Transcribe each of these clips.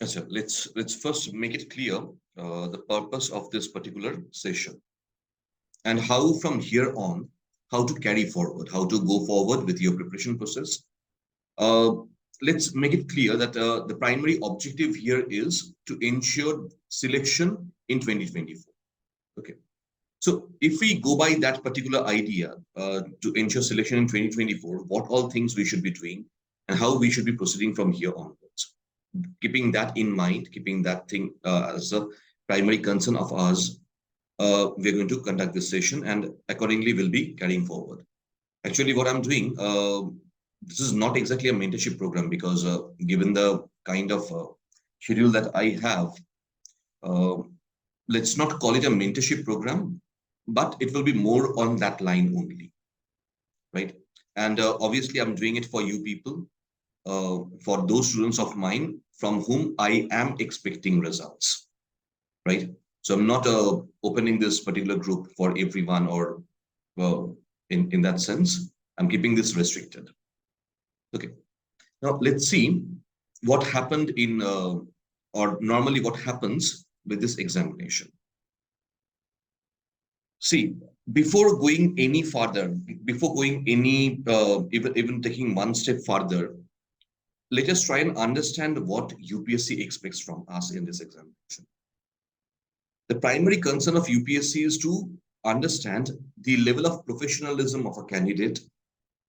Achha, let's first make it clear the purpose of this particular session and how from here on, how to carry forward, how to go forward with your preparation process. Uh, let's make it clear that the primary objective here is to ensure selection in 2024. Okay. So if we go by that particular idea to ensure selection in 2024, what all things we should be doing and how we should be proceeding from here onwards. Keeping that in mind, keeping that thing as a primary concern of ours, we're going to conduct this session and accordingly we'll be carrying forward. Actually, what I'm doing, this is not exactly a mentorship program because given the kind of schedule that I have, uh, let's not call it a mentorship program, but it will be more on that line only, right? And obviously, I'm doing it for you people, for those students of mine from whom I am expecting results, right? So I'm not opening this particular group for everyone or in that sense, I'm keeping this restricted. Okay. Now let's see what happened in or normally what happens with this examination. See, before going any further, before going any even taking one step further, let us try and understand what UPSC expects from us in this examination. The primary concern of UPSC is to understand the level of professionalism of a candidate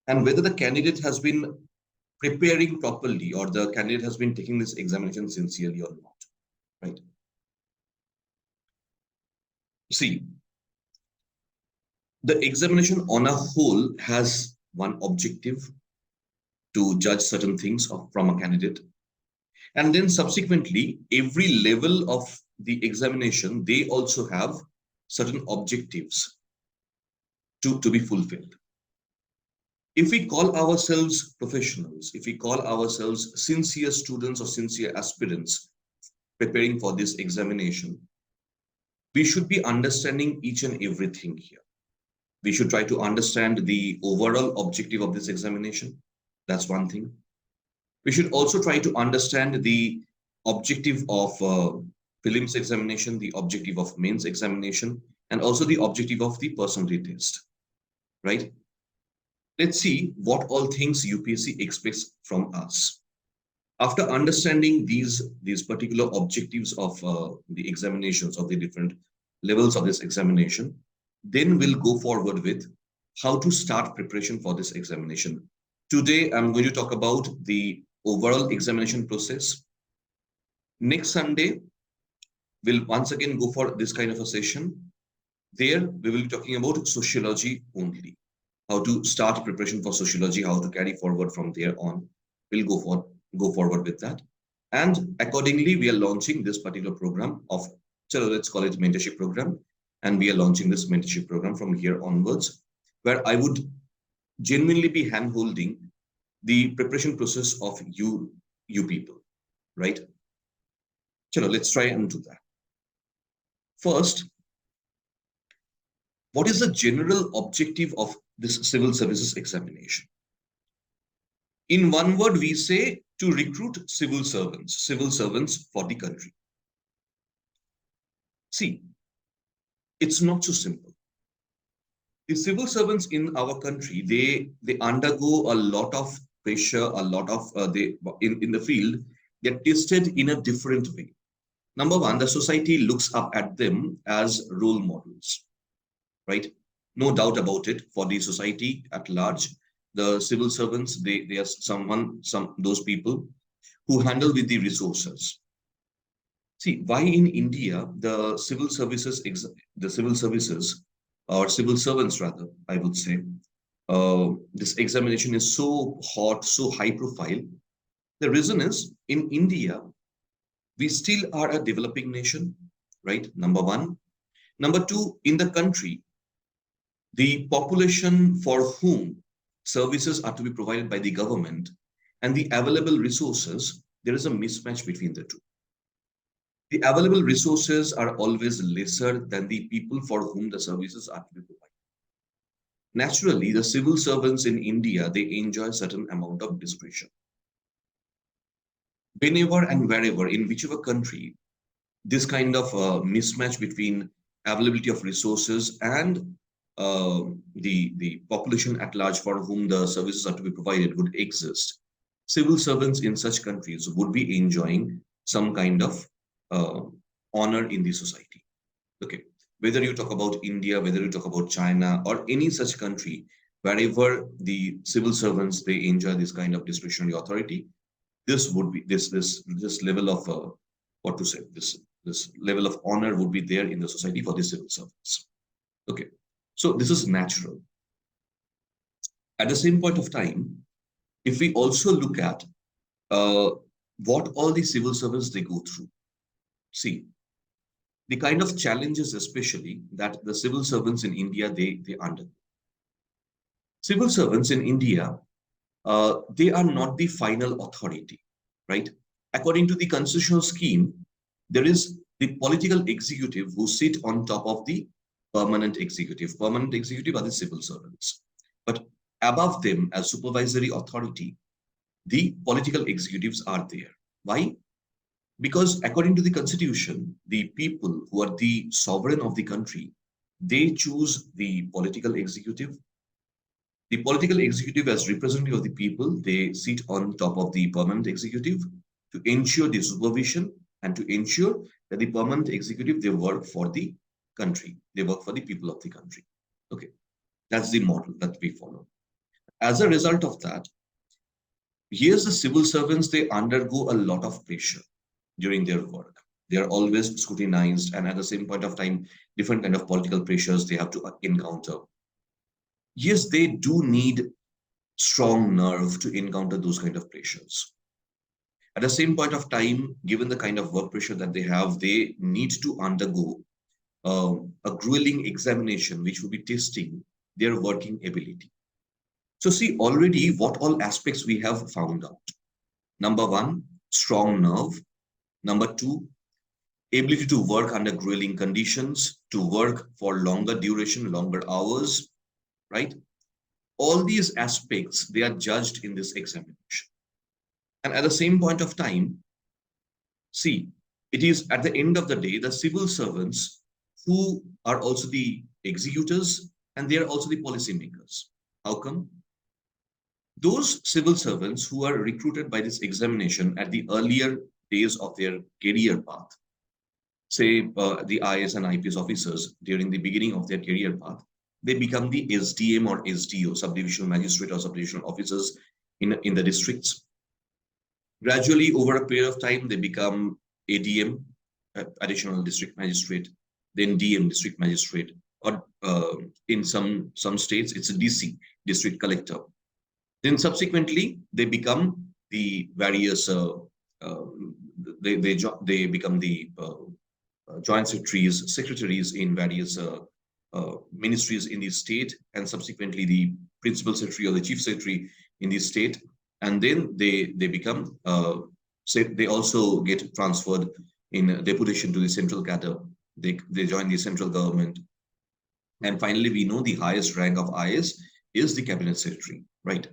and whether the candidate has been preparing properly or the candidate has been taking this examination sincerely or not, right? See, the examination on a whole has one objective to judge certain things from a candidate. And then subsequently, every level of the examination, they also have certain objectives to be fulfilled. If we call ourselves professionals, if we call ourselves sincere students or sincere aspirants preparing for this examination, we should be understanding each and everything here. We should try to understand the overall objective of this examination. That's one thing. We should also try to understand the objective of prelims examination, the objective of mains examination, and also the objective of the personality test, right? Let's see what all things UPSC expects from us. After understanding these particular objectives of the examinations of the different levels of this examination, then we'll go forward with how to start preparation for this examination. Today, I'm going to talk about the overall examination process. Next Sunday, we'll once again go for this kind of a session. There, we will be talking about sociology only. How to start preparation for sociology, how to carry forward from there on. We'll go forward with that. And accordingly, we are launching this particular program of, so let's call it mentorship program. And we are launching this mentorship program from here onwards, where I would genuinely be hand-holding the preparation process of you people, right? So let's try and do that. First, what is the general objective of this civil services examination? In one word, we say to recruit civil servants for the country. See, it's not so simple. The civil servants in our country, they undergo a lot of pressure, a lot of in the field, they're tested in a different way. Number one, the society looks up at them as role models, right? No doubt about it. For the society at large, the civil servants, they are those people who handle with the resources. See, why in India the civil services or civil servants rather, I would say, this examination is so hot, so high profile. The reason is in India, we still are a developing nation, right? Number one. Number two, in the country, the population for whom services are to be provided by the government and the available resources, there is a mismatch between the two. The available resources are always lesser than the people for whom the services are to be provided. Naturally, the civil servants in India, they enjoy a certain amount of discretion. whenever and wherever, in whichever country, this kind of mismatch between availability of resources and the population at large for whom the services are to be provided would exist, civil servants in such countries would be enjoying some kind of uh, honor in the society. Okay, whether you talk about India, whether you talk about China, or any such country, wherever the civil servants they enjoy this kind of discretionary authority, this would be this level of what to say this level of honor would be there in the society for the civil servants. Okay, so this is natural. At the same point of time, if we also look at uh, what all the civil servants they go through, see the kind of challenges, especially that the civil servants in India they undergo. Civil servants in India, they are not the final authority, right? According to the constitutional scheme, there is the political executive who sit on top of the permanent executive. Permanent executive are the civil servants. But above them, as supervisory authority, the political executives are there. Why? Because according to the constitution, the people who are the sovereign of the country, they choose the political executive. The political executive, as representative of the people, they sit on top of the permanent executive to ensure the supervision and to ensure that the permanent executive they work for the country, they work for the people of the country. Okay, that's the model that we follow. As a result of that, yes, the civil servants they undergo a lot of pressure during their work. They are always scrutinized, and at the same point of time, different kind of political pressures they have to encounter. Yes, they do need strong nerve to encounter those kind of pressures. At the same point of time, given the kind of work pressure that they have, they need to undergo a grueling examination, which will be testing their working ability. So see already what all aspects we have found out. Number one, strong nerve. Number two, ability to work under grueling conditions, to work for longer duration, longer hours, right? All these aspects, they are judged in this examination. And at the same point of time, see, it is at the end of the day, the civil servants who are also the executors and they are also the policymakers. How come? Those civil servants who are recruited by this examination at the earlier days of their career path, say the IS and IPS officers during the beginning of their career path, they become the SDM or SDO, subdivisional magistrate or subdivisional officers in the districts. Gradually, over a period of time, they become ADM, additional district magistrate, then DM, district magistrate, or in some states, it's a DC, district collector. Then subsequently, they become the various, uh, they become the joint secretaries in various ministries in the state, and subsequently the principal secretary or the chief secretary in the state, and then they become say they also get transferred in deputation to the central cadre. They join the central government, and finally we know the highest rank of IS is the cabinet secretary, right?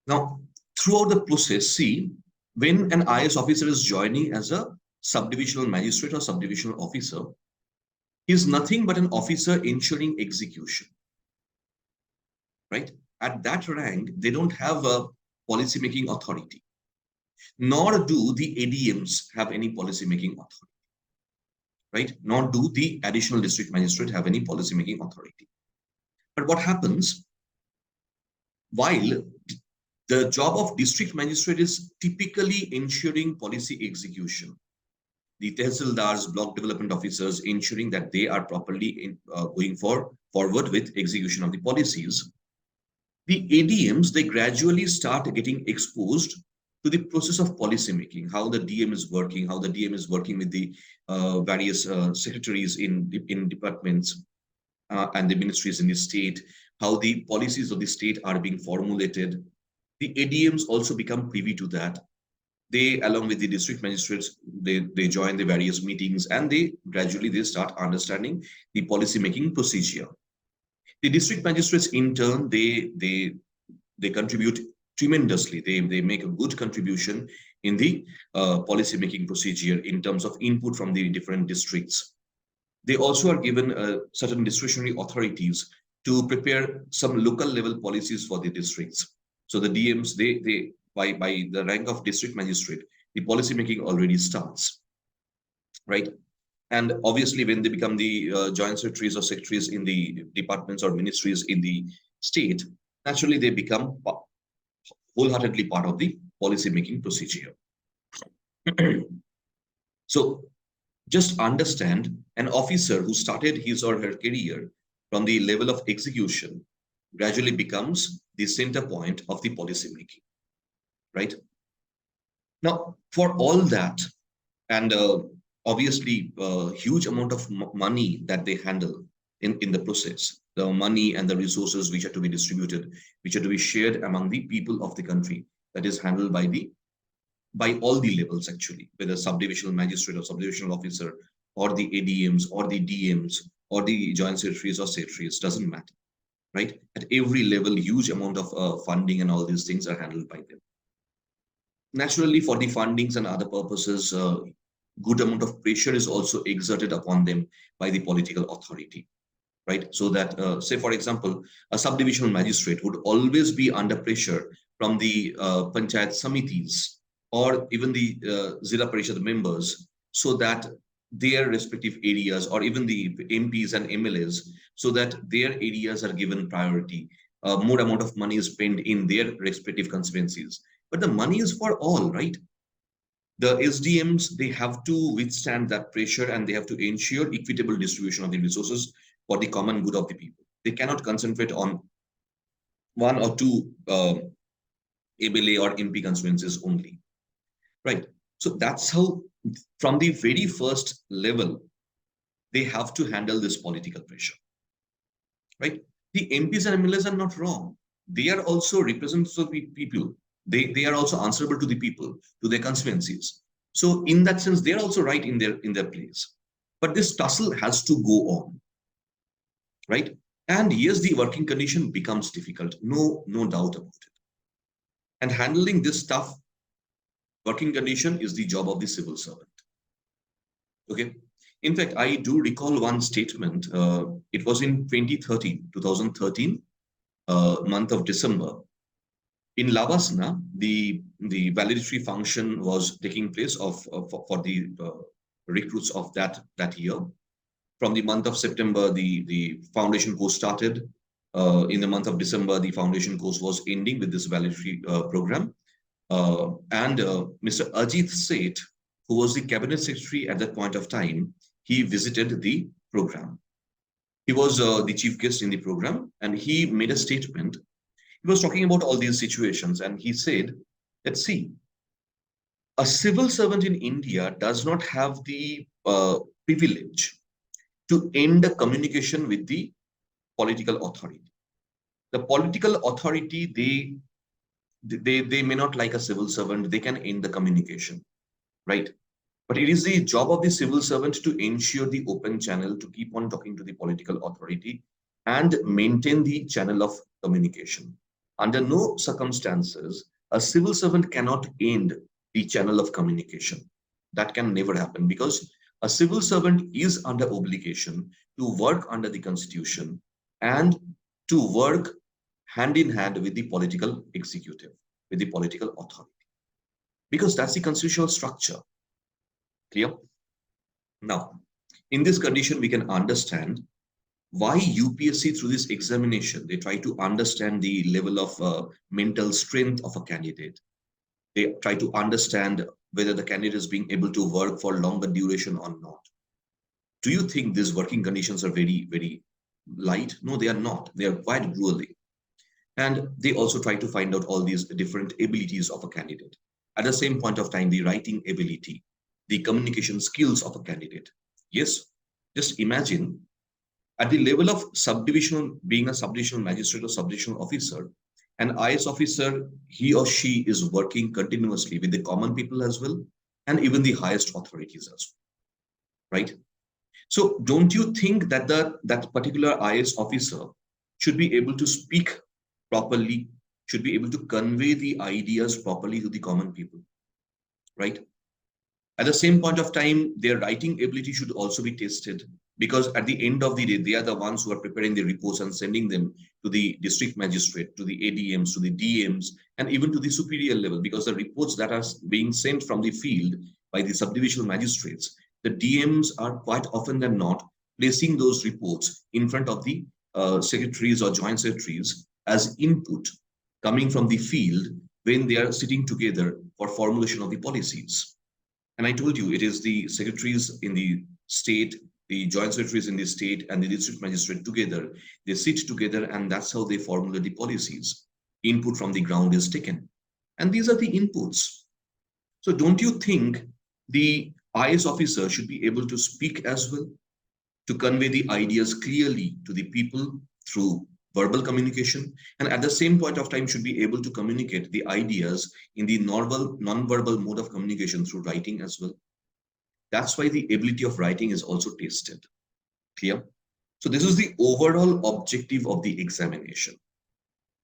Now throughout the process, see, when an IS officer is joining as a subdivisional magistrate or subdivisional officer, is nothing but an officer ensuring execution, right? At that rank, they don't have a policy making authority, nor do the ADMs have any policy making authority, right? Nor do the additional district magistrate have any policy making authority. But what happens while the job of district magistrate is typically ensuring policy execution, the tehsildars, block development officers, ensuring that they are properly going forward with execution of the policies. The ADMs, they gradually start getting exposed to the process of policy making, how the DM is working, how the DM is working with the various secretaries in departments and the ministries in the state, how the policies of the state are being formulated. The ADMs also become privy to that. They, along with the district magistrates, they join the various meetings, and they gradually start understanding the policy making procedure. The district magistrates in turn, they contribute tremendously. They make a good contribution in the policy making procedure in terms of input from the different districts. They also are given certain discretionary authorities to prepare some local level policies for the districts. So the DMs, they by the rank of district magistrate, the policy making already starts, right? And obviously, when they become the joint secretaries or secretaries in the departments or ministries in the state, naturally they become wholeheartedly part of the policy making procedure. So just understand, an officer who started his or her career from the level of execution gradually becomes the center point of the policy making, right? Now, for all that, and obviously a huge amount of money that they handle in the process, the money and the resources which are to be distributed, which are to be shared among the people of the country, that is handled by all the levels actually, whether subdivisional magistrate or subdivisional officer, or the ADMs or the DMs or the joint secretaries or secretaries, doesn't matter, right? At every level, huge amount of funding and all these things are handled by them. Naturally, for the fundings and other purposes, good amount of pressure is also exerted upon them by the political authority, right? So that, say for example, a subdivisional magistrate would always be under pressure from the panchayat samitis or even the Zilla Parishad members, so that their respective areas, or even the MPs and MLAs, so that their areas are given priority. More amount of money is spent in their respective constituencies. But the money is for all, right? The SDMs, they have to withstand that pressure, and they have to ensure equitable distribution of the resources for the common good of the people. They cannot concentrate on one or two MLA or MP constituencies only, right? So that's how, from the very first level, they have to handle this political pressure, right? The MPs and MLAs are not wrong. They are also representatives of the people. They are also answerable to the people, to their constituencies. So in that sense, they're also right in their place. But this tussle has to go on, right? And yes, the working condition becomes difficult, no doubt about it. And handling this tough working condition is the job of the civil servant. Okay. In fact, I do recall one statement. It was in 2013, month of December. In Lavasana, the valedictory function was taking place for the recruits of that year. From the month of September, the foundation course started. In the month of December, the foundation course was ending with this valedictory program. And Mr. Ajit Seth, who was the cabinet secretary at that point of time, he visited the program. He was the chief guest in the program, and he made a statement. He was talking about all these situations, and he said, let's see, a civil servant in India does not have the privilege to end a communication with the political authority. The political authority, they may not like a civil servant, they can end the communication, right? But it is the job of the civil servant to ensure the open channel, to keep on talking to the political authority and maintain the channel of communication. Under no circumstances, a civil servant cannot end the channel of communication. That can never happen, because a civil servant is under obligation to work under the constitution and to work hand in hand with the political executive, with the political authority, because that's the constitutional structure. Clear? Now, in this condition, we can understand why UPSC, through this examination, they try to understand the level of mental strength of a candidate. They try to understand whether the candidate is being able to work for longer duration or not. Do you think these working conditions are very, very light? No, they are not. They are quite grueling. And they also try to find out all these different abilities of a candidate. At the same point of time, the writing ability, the communication skills of a candidate. Yes, just imagine at the level of subdivisional, being a subdivisional magistrate or subdivisional officer, an IS officer, he or she is working continuously with the common people as well, and even the highest authorities as well, right? So don't you think that that particular IS officer should be able to speak properly, should be able to convey the ideas properly to the common people? right? At the same point of time, their writing ability should also be tested, because at the end of the day, they are the ones who are preparing the reports and sending them to the district magistrate, to the ADMs, to the DMs, and even to the superior level, because the reports that are being sent from the field by the subdivisional magistrates, the DMs are quite often than not placing those reports in front of the secretaries or joint secretaries as input coming from the field when they are sitting together for formulation of the policies. And I told you, it is the secretaries in the state, the joint secretaries in the state, and the district magistrate together. They sit together, and that's how they formulate the policies. Input from the ground is taken. And these are the inputs. So don't you think the IS officer should be able to speak as well, to convey the ideas clearly to the people through verbal communication, and at the same point of time should be able to communicate the ideas in the normal non-verbal mode of communication through writing as well? That's why the ability of writing is also tested. Clear? So this is the overall objective of the examination: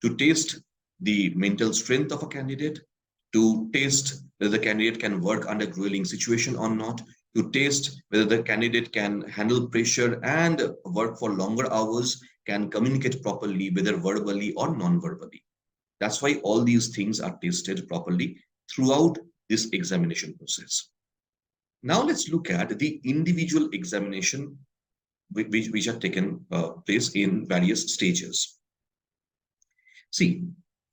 to test the mental strength of a candidate, to test whether the candidate can work under grueling situation or not, to test whether the candidate can handle pressure and work for longer hours, can communicate properly, whether verbally or non-verbally. That's why all these things are tested properly throughout this examination process. Now let's look at the individual examination which have taken place in various stages. See,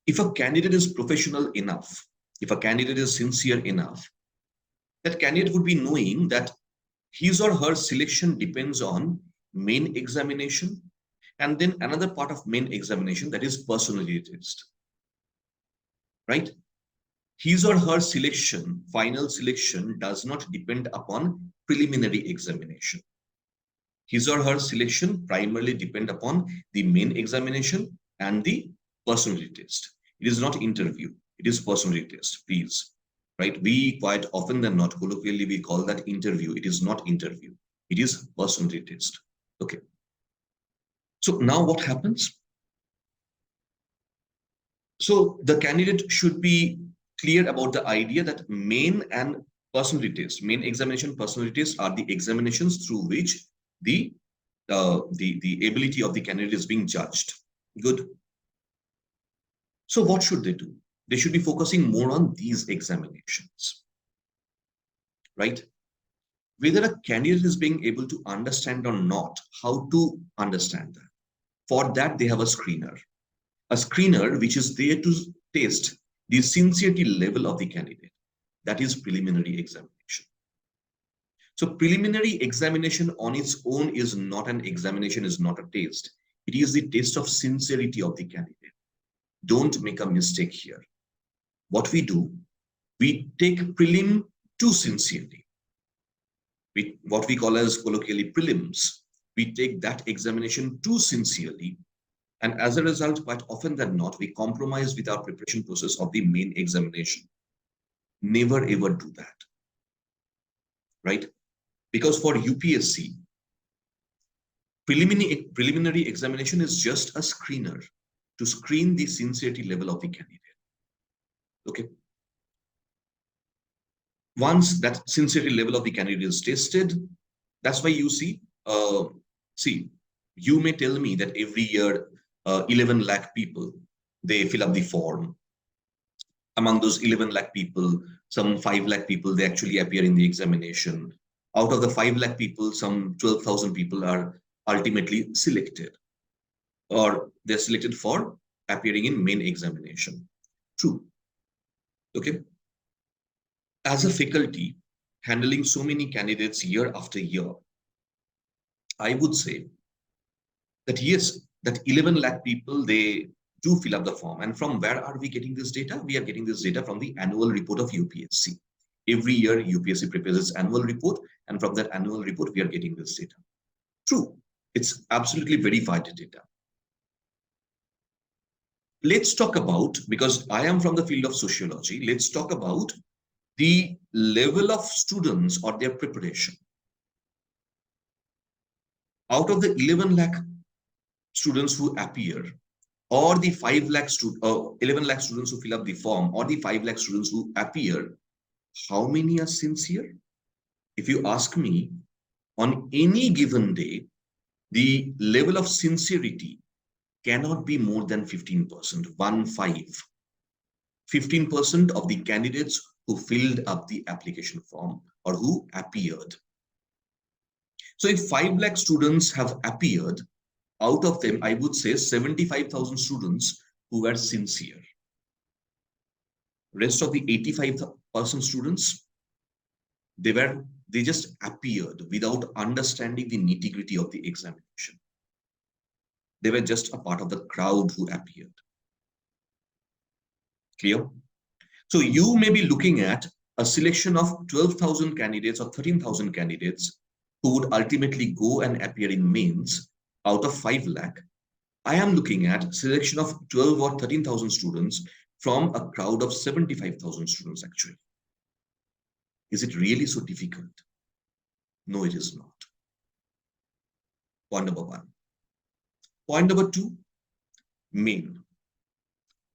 if a candidate is professional enough, if a candidate is sincere enough, that candidate would be knowing that his or her selection depends on main examination, and then another part of main examination, that is personality test, right? His or her selection, final selection, does not depend upon preliminary examination. His or her selection primarily depend upon the main examination and the personality test. It is not interview, it is personality test, please. Right? We quite often than not, colloquially, we call that interview. It is not interview, it is personality test. Okay. So now what happens? So the candidate should be clear about the idea that main and personality test, main examination, personality test are the examinations through which the ability of the candidate is being judged. Good. So what should they do? They should be focusing more on these examinations, right? Whether a candidate is being able to understand or not, how to understand that. For that, they have a screener which is there to test the sincerity level of the candidate. That is preliminary examination. So preliminary examination on its own is not an examination, is not a test. It is the test of sincerity of the candidate. Don't make a mistake here. What we do, we take prelim too sincerely. What we call as colloquially prelims, we take that examination too sincerely, and as a result, quite often than not, we compromise with our preparation process of the main examination. Never ever do that, right? Because for UPSC, preliminary examination is just a screener to screen the sincerity level of the candidate. Okay. Once that sincerity level of the candidate is tested, that's why you see, you may tell me that every year 11 lakh people, they fill up the form. Among those 11 lakh people, some 5 lakh people, they actually appear in the examination. Out of the 5 lakh people, some 12,000 people are ultimately selected, or they're selected for appearing in main examination. True. Okay. As a faculty handling so many candidates year after year, I would say that yes, that 11 lakh people, they do fill up the form. And from where are we getting this data? We are getting this data from the annual report of UPSC. Every year, UPSC prepares its annual report, and from that annual report, we are getting this data. True, it's absolutely verified data. Let's talk about, because I am from the field of sociology, let's talk about the level of students or their preparation. Out of the 11 lakh students who appear, or the 5 lakh 11 lakh students who fill up the form, or the 5 lakh students who appear, How many are sincere? If you ask me, on any given day, the level of sincerity cannot be more than 15%, 15% of the candidates who filled up the application form or who appeared. So if 5 lakh students have appeared, out of them, I would say 75,000 students who were sincere. Rest of the 85% students, they just appeared without understanding the nitty-gritty of the examination. They were just a part of the crowd who appeared. Clear? So you may be looking at a selection of 12,000 candidates or 13,000 candidates who would ultimately go and appear in mains out of 5 lakh. I am looking at selection of 12 or 13,000 students from a crowd of 75,000 students actually. Is it really so difficult? No, it is not. Point number one. Point number two, main.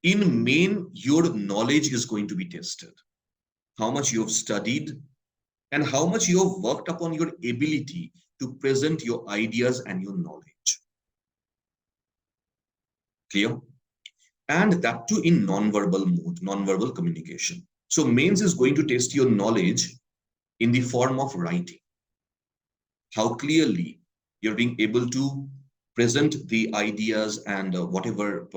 In main, your knowledge is going to be tested. How much you have studied and how much you have worked upon your ability to present your ideas and your knowledge. Clear? And that too in non-verbal mode, non-verbal communication. So mains is going to test your knowledge in the form of writing. How clearly you're being able to present the ideas and whatever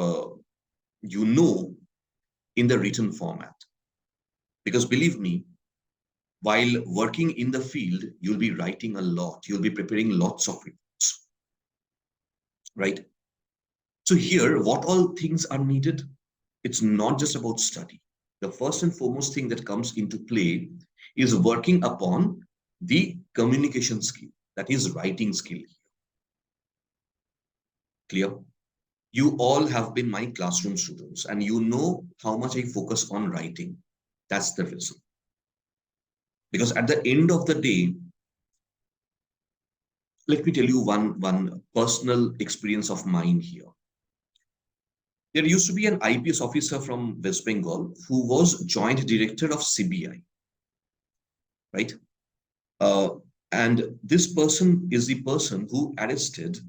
you know in the written format. Because believe me, while working in the field, you'll be writing a lot. You'll be preparing lots of reports, right? So here, what all things are needed? It's not just about study. The first and foremost thing that comes into play is working upon the communication skill, that is writing skill. Clear? You all have been my classroom students and you know how much I focus on writing. That's the reason. Because at the end of the day, let me tell you one personal experience of mine here. There used to be an IPS officer from West Bengal who was joint director of CBI, right? And this person is the person who arrested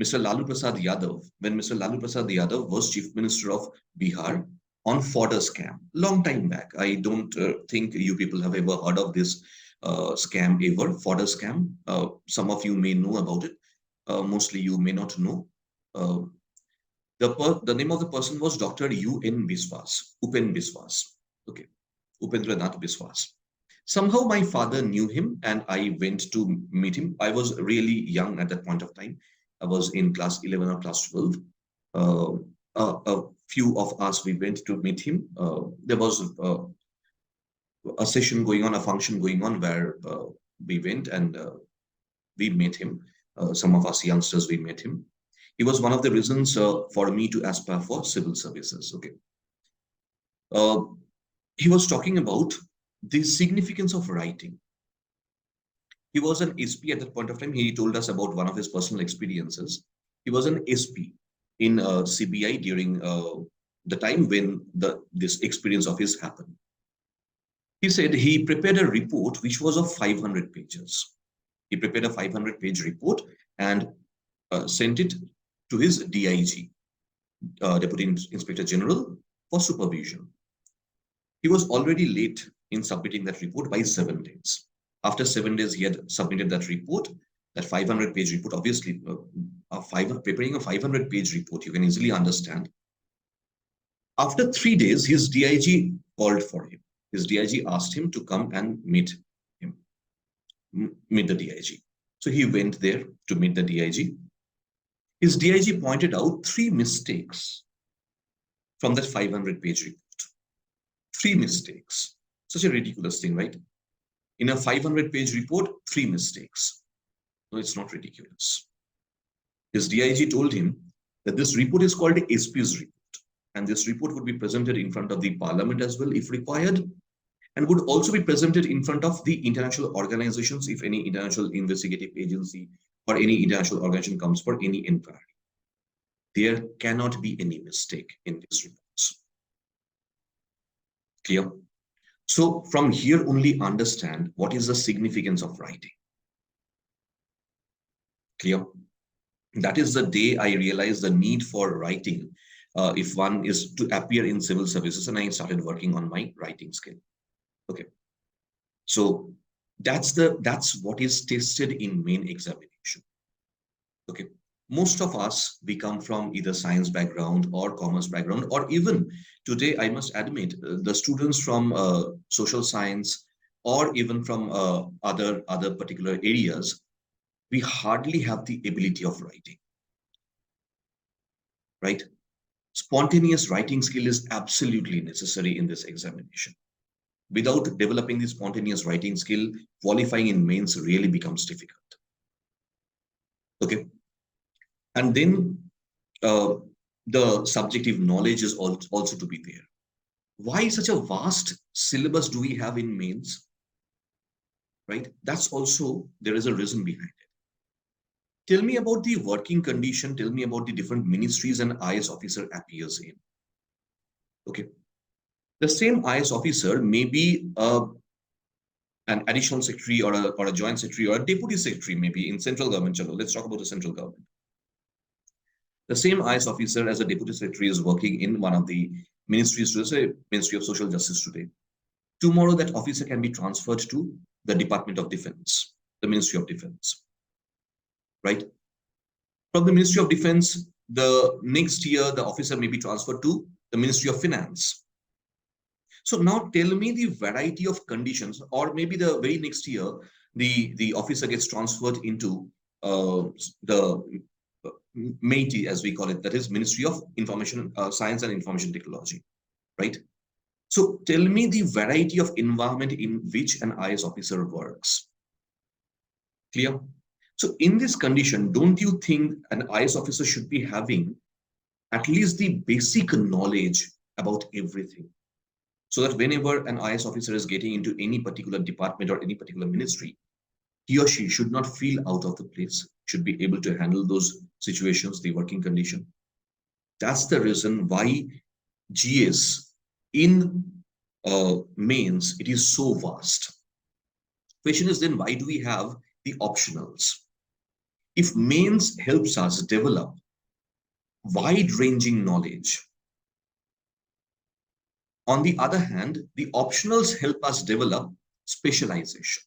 Mr. Lalu Prasad Yadav when Mr. Lalu Prasad Yadav was Chief Minister of Bihar on fodder scam, long time back. I don't think you people have ever heard of this scam ever, fodder scam. Some of you may know about it. Mostly you may not know. The name of the person was Dr. Upen Biswas. Okay, Upendranath Biswas. Somehow my father knew him and I went to meet him. I was really young at that point of time. I was in class 11 or class 12. A few of us, we went to meet him. There was a session going on, a function going on where we went and we met him. Some of us youngsters, we met him. He was one of the reasons for me to aspire for civil services. Okay. He was talking about the significance of writing. He was an SP at that point of time. He told us about one of his personal experiences. He was an SP in CBI during the time when this experience of his happened. He said he prepared a report which was of 500 pages. He prepared a 500-page report and sent it to his DIG, Deputy Inspector General, for supervision. He was already late in submitting that report by 7 days. After 7 days, he had submitted that report, that 500-page report. Obviously, preparing a 500-page report, you can easily understand. After 3 days, his DIG called for him. His DIG asked him to come and meet the DIG. So he went there to meet the DIG. His DIG pointed out 3 mistakes from that 500-page report. 3 mistakes. Such a ridiculous thing, right? In a 500-page report, 3 mistakes. No, it's not ridiculous. His DIG told him that this report is called SP's report. And this report would be presented in front of the parliament as well, if required, and would also be presented in front of the international organizations if any international investigative agency or any international organization comes for any inquiry. There cannot be any mistake in these reports. Clear? So from here only understand what is the significance of writing. Clear? That is the day I realized the need for writing if one is to appear in civil services, and I started working on my writing skill. Okay, so that's what is tested in main examination. Okay, most of us, we come from either science background or commerce background, or even today I must admit the students from social science or even from other particular areas, we hardly have the ability of writing, right? Spontaneous writing skill is absolutely necessary in this examination. Without developing the spontaneous writing skill, qualifying in mains really becomes difficult. Okay, and then uh, the subjective knowledge is also to be there. Why such a vast syllabus do we have in mains? Right? That's also, there is a reason behind it. Tell me about the working condition. Tell me about the different ministries an IS officer appears in. Okay. The same IS officer may be an additional secretary or a joint secretary or a deputy secretary, maybe in central government. Let's talk about the central government. The same IS officer as a deputy secretary is working in one of the ministries, to say Ministry of Social Justice today. Tomorrow, that officer can be transferred to the Department of Defense, the Ministry of Defense, right? From the Ministry of Defense, the next year, the officer may be transferred to the Ministry of Finance. So now tell me the variety of conditions, or maybe the very next year, the officer gets transferred into the MAITI, as we call it, that is Ministry of Information Science and Information Technology, right? So tell me the variety of environment in which an IS officer works. Clear? So in this condition, don't you think an IS officer should be having at least the basic knowledge about everything? So that whenever an IS officer is getting into any particular department or any particular ministry, he or she should not feel out of the place, should be able to handle those situations, the working condition. That's the reason why GS in mains, it is so vast. Question is then, why do we have the optionals? If mains helps us develop wide-ranging knowledge, on the other hand, the optionals help us develop specialization.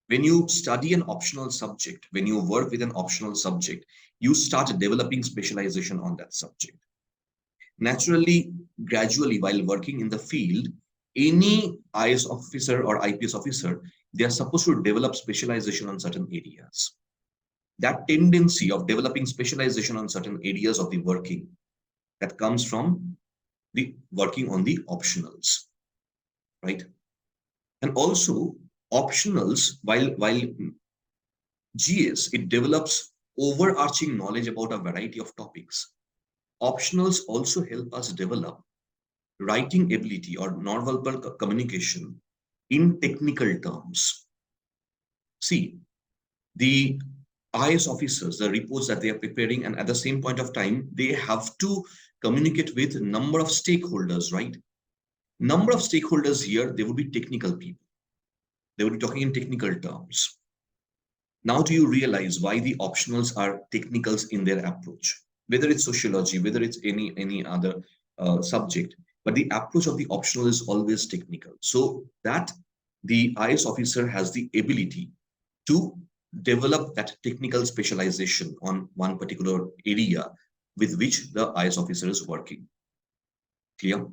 When you study an optional subject, when you work with an optional subject, you start developing specialization on that subject. Naturally, gradually, while working in the field, any IS officer or IPS officer, they are supposed to develop specialization on certain areas. That tendency of developing specialization on certain areas of the working, that comes from the working on the optionals, right? And also optionals, while GS, it develops overarching knowledge about a variety of topics. Optionals also help us develop writing ability or nonverbal communication in technical terms. See, the IS officers, the reports that they are preparing, and at the same point of time, they have to communicate with a number of stakeholders, right? Number of stakeholders here, they would be technical people. They would be talking in technical terms. Now do you realize why the optionals are technicals in their approach? Whether it's sociology, whether it's any other subject, but the approach of the optional is always technical. So that the IS officer has the ability to develop that technical specialization on one particular area with which the IS officer is working. Clear?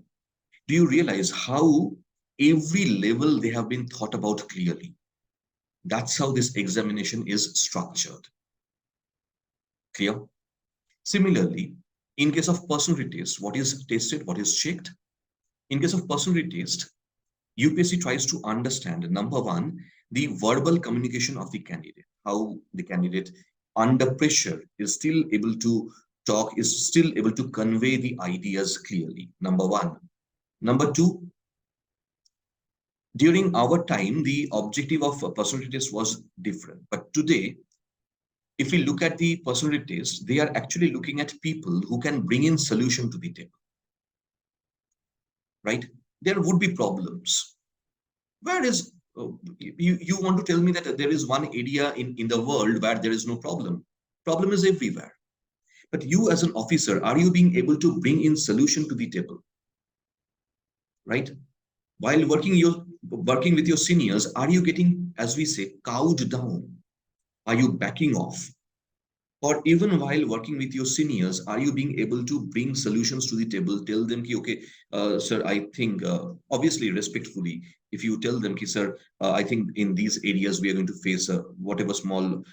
Do you realize how every level they have been thought about clearly? That's how this examination is structured. Clear? Similarly, in case of personality test, what is tested, what is checked? In case of personality test, UPSC tries to understand, number one, the verbal communication of the candidate, how the candidate under pressure is still able to talk, is still able to convey the ideas clearly, number one. Number two, during our time, the objective of a personality test was different. But today, if we look at the personality test, they are actually looking at people who can bring in solution to the table, right? There would be problems. Where is you want to tell me that there is one area in the world where there is no problem? Problem is everywhere. But you as an officer, are you being able to bring in solution to the table, right? While working with your seniors, are you getting, as we say, cowed down? Are you backing off? Or even while working with your seniors, are you being able to bring solutions to the table? Tell them, ki, okay, sir, I think, obviously respectfully, if you tell them, ki, sir, I think in these areas we are going to face whatever small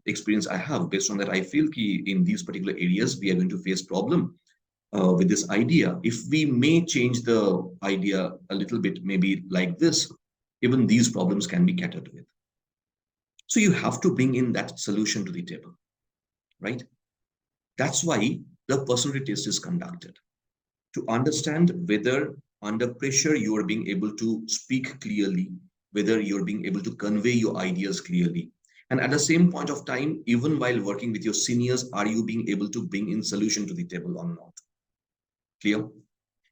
experience I have. Based on that, I feel ki in these particular areas we are going to face problem with this idea. If we may change the idea a little bit, maybe like this, even these problems can be catered with. So you have to bring in that solution to the table, right? That's why the personality test is conducted, to understand whether under pressure you are being able to speak clearly, whether you're being able to convey your ideas clearly. And at the same point of time, even while working with your seniors, are you being able to bring in solution to the table or not? Clear?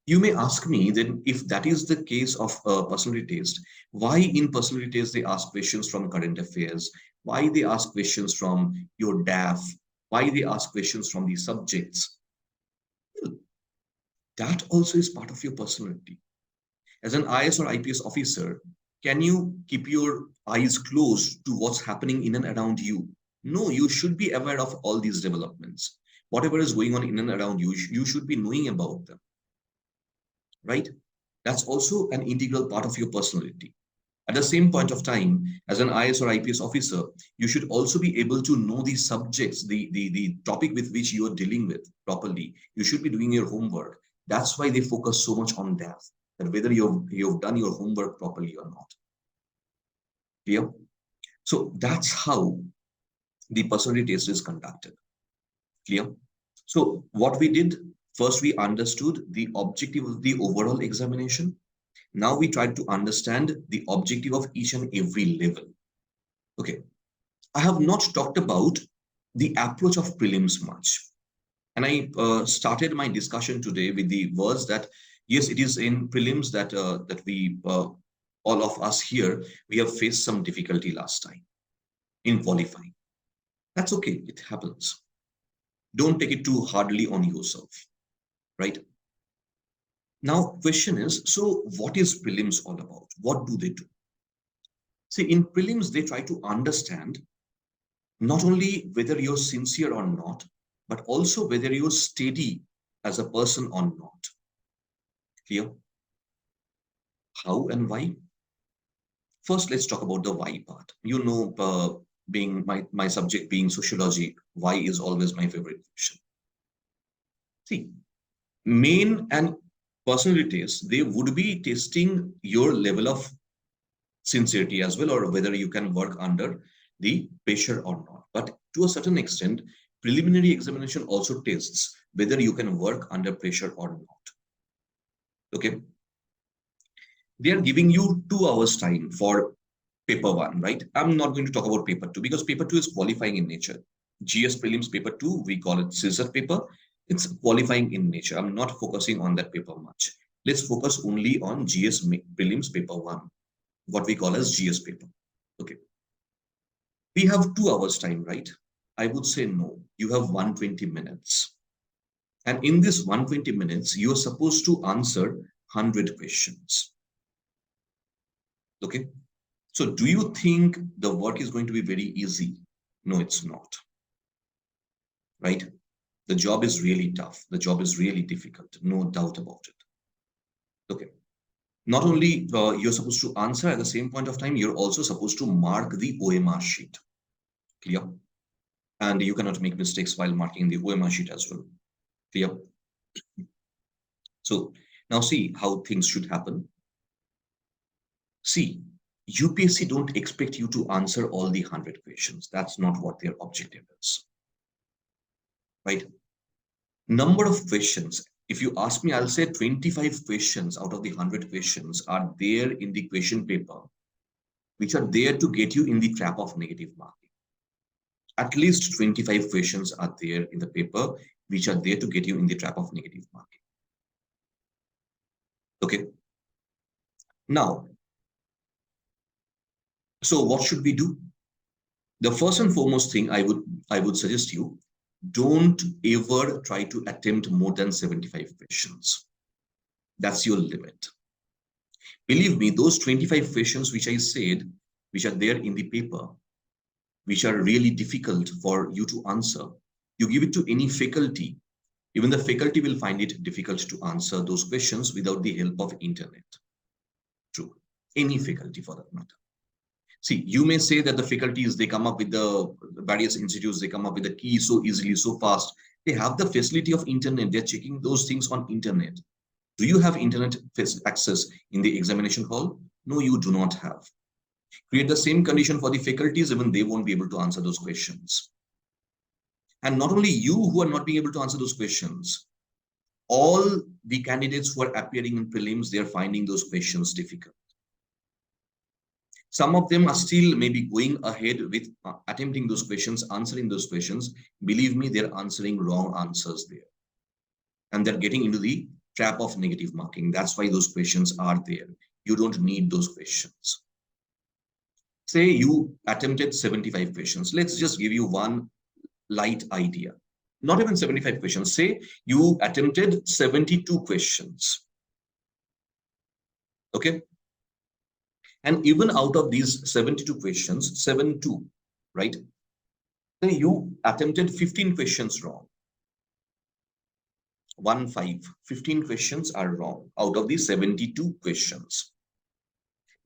You may ask me then, if that is the case of a personality test, why in personality test they ask questions from current affairs? Why they ask questions from your DAF? Why they ask questions from the subjects? Well, that also is part of your personality. As an IS or IPS officer, can you keep your eyes closed to what's happening in and around you? No, you should be aware of all these developments. Whatever is going on in and around you, you should be knowing about them, right? That's also an integral part of your personality. At the same point of time, as an IS or IPS officer, you should also be able to know the subjects, the topic with which you are dealing with properly. You should be doing your homework. That's why they focus so much on that, that whether you've done your homework properly or not. Clear? So that's how the personality test is conducted. Clear? So what we did, first we understood the objective of the overall examination. Now we try to understand the objective of each and every level. Okay, I have not talked about the approach of prelims much. And I started my discussion today with the words that, yes, it is in prelims that, that we, all of us here, we have faced some difficulty last time in qualifying. That's okay, it happens. Don't take it too hardly on yourself, right? Now, question is, so what is prelims all about? What do they do? See, in prelims, they try to understand not only whether you're sincere or not, but also whether you're steady as a person or not. Clear? How and why? First, let's talk about the why part. You know, being my subject being sociology, why is always my favorite question. See, main and personality tests, they would be testing your level of sincerity as well, or whether you can work under the pressure or not. But to a certain extent, preliminary examination also tests whether you can work under pressure or not. Okay. They are giving you 2 hours time for paper one, right? I'm not going to talk about paper two because paper two is qualifying in nature. GS prelims paper two, we call it scissor paper. It's qualifying in nature. I'm not focusing on that paper much. Let's focus only on GS prelims paper one, what we call as GS paper. Okay. We have 2 hours time, right? I would say no. You have 120 minutes. And in this 120 minutes, you are supposed to answer 100 questions. Okay. So do you think the work is going to be very easy? No, it's not. Right? The job is really tough. The job is really difficult. No doubt about it. Okay. Not only you're supposed to answer at the same point of time, you're also supposed to mark the OMR sheet. Clear? And you cannot make mistakes while marking the OMR sheet as well. Clear? So now see how things should happen. See, UPSC don't expect you to answer all the 100 questions. That's not what their objective is. Right? Number of questions. If you ask me, I'll say 25 questions out of the 100 questions are there in the question paper, which are there to get you in the trap of negative marking. At least 25 questions are there in the paper, which are there to get you in the trap of negative marking. Okay. Now, So what should we do? The first and foremost thing I would suggest you, don't ever try to attempt more than 75 questions. That's your limit. Believe me, those 25 questions which I said, which are there in the paper, which are really difficult for you to answer, you give it to any faculty, even the faculty will find it difficult to answer those questions without the help of internet. True. Any faculty for that matter. See, you may say that the faculties, they come up with the various institutes, they come up with the key so easily, so fast. They have the facility of internet. They're checking those things on internet. Do you have internet access in the examination hall? No, you do not have. Create the same condition for the faculties, even they won't be able to answer those questions. And not only you who are not being able to answer those questions, all the candidates who are appearing in prelims, they are finding those questions difficult. Some of them are still maybe going ahead with attempting those questions, answering those questions. Believe me, they're answering wrong answers there. And they're getting into the trap of negative marking. That's why those questions are there. You don't need those questions. Say you attempted 75 questions. Let's just give you one light idea. Not even 75 questions. Say you attempted 72 questions. Okay. And even out of these 72 questions, 72, right? Say you attempted 15 questions wrong. 15 questions are wrong out of the 72 questions.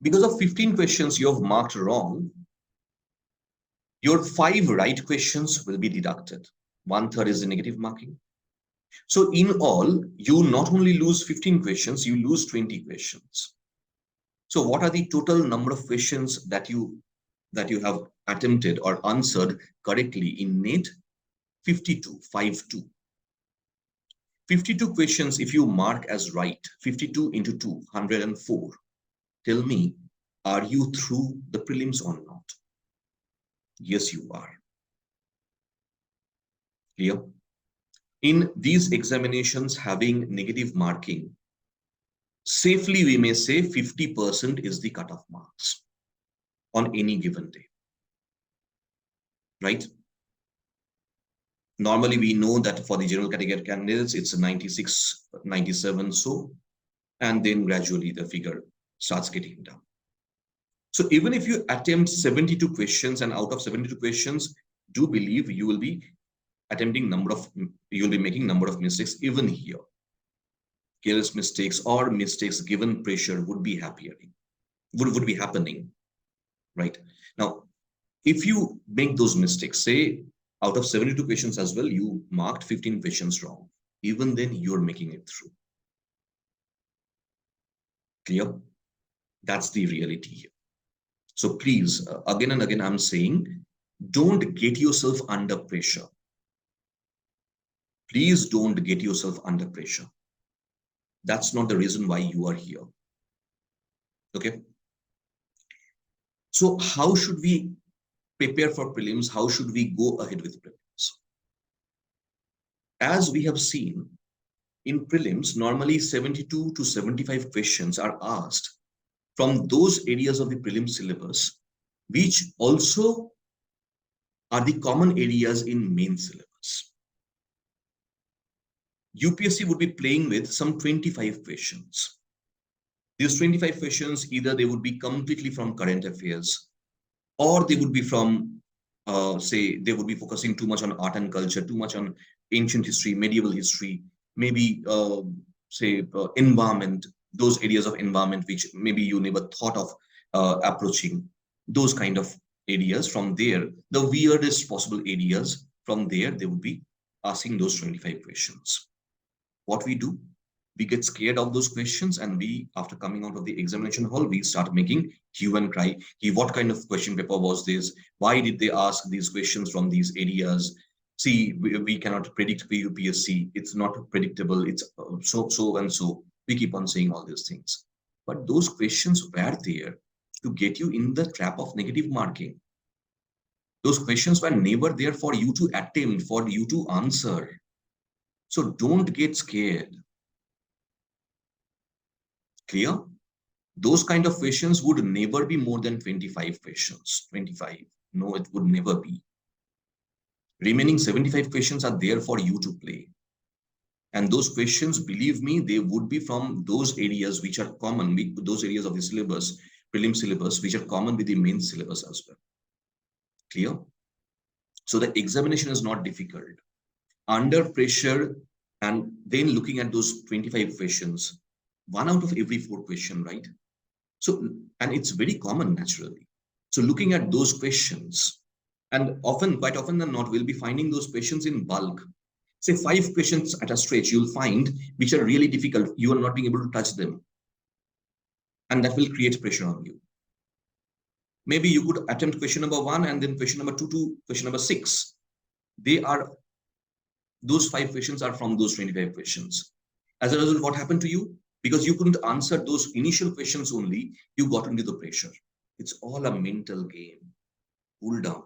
Because of 15 questions you have marked wrong, your 5 right questions will be deducted. 1/3 is the negative marking. So in all, you not only lose 15 questions, you lose 20 questions. So what are the total number of questions that you have attempted or answered correctly in NET? 52, 52. 52 questions, if you mark as right, 52 into 2, 104. Tell me, are you through the prelims or not? Yes, you are. Clear? In these examinations having negative marking, safely we may say 50% is the cutoff marks on any given day. Right? Normally, we know that for the general category candidates, it's 96, 97, so, and then gradually the figure starts getting down. So even if you attempt 72 questions and out of 72 questions, do believe you will be attempting you'll be making number of mistakes even here. Careless mistakes or mistakes given pressure would be would be happening, right? Now, if you make those mistakes, say out of 72 questions as well, you marked 15 questions wrong. Even then, you're making it through. Clear? That's the reality here. So please, again and again, I'm saying, don't get yourself under pressure. Please don't get yourself under pressure. That's not the reason why you are here. Okay? So how should we prepare for prelims? How should we go ahead with prelims? As we have seen, in prelims, normally 72 to 75 questions are asked from those areas of the prelim syllabus, which also are the common areas in main syllabus. UPSC would be playing with some 25 questions. These 25 questions, either they would be completely from current affairs, or they would be from, say, they would be focusing too much on art and culture, too much on ancient history, medieval history, maybe, say, environment, those areas of environment which maybe you never thought of approaching, those kind of areas. From there, the weirdest possible areas, from there, they would be asking those 25 questions. What we do, we get scared of those questions, and we, after coming out of the examination hall, we start making hue and cry. What kind of question paper was this? Why did they ask these questions from these areas? See, we cannot predict UPSC. It's not predictable. It's so and so. We keep on saying all these things. But those questions were there to get you in the trap of negative marking. Those questions were never there for you to attempt, for you to answer. So don't get scared. Clear? Those kind of questions would never be more than 25 questions. 25. No, it would never be. Remaining 75 questions are there for you to play. And those questions, believe me, they would be from those areas which are common, those areas of the syllabus, prelim syllabus, which are common with the main syllabus as well. Clear? So the examination is not difficult. Under pressure, and then looking at those 25 questions, 1 out of every 4 question, right? So, and it's very common naturally. So looking at those questions, and often, quite often than not, we'll be finding those questions in bulk. Say 5 questions at a stretch, you'll find which are really difficult. You are not being able to touch them. And that will create pressure on you. Maybe you could attempt question number 1 and then question number 2 to question number 6. Those 5 questions are from those 25 questions. As a result, what happened to you? Because you couldn't answer those initial questions only, you got into the pressure. It's all a mental game. Cool down.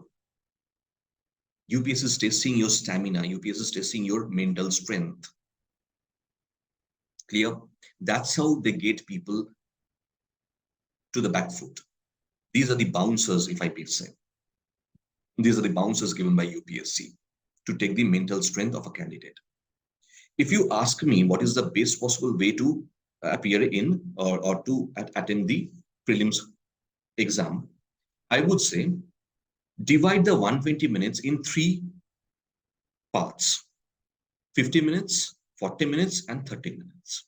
UPSC is testing your stamina. UPSC is testing your mental strength. Clear? That's how they get people to the back foot. These are the bouncers, if I may say. These are the bouncers given by UPSC to take the mental strength of a candidate. If you ask me what is the best possible way to appear in or to attend the prelims exam, I would say divide the 120 minutes in 3 parts: 50 minutes, 40 minutes, and 30 minutes.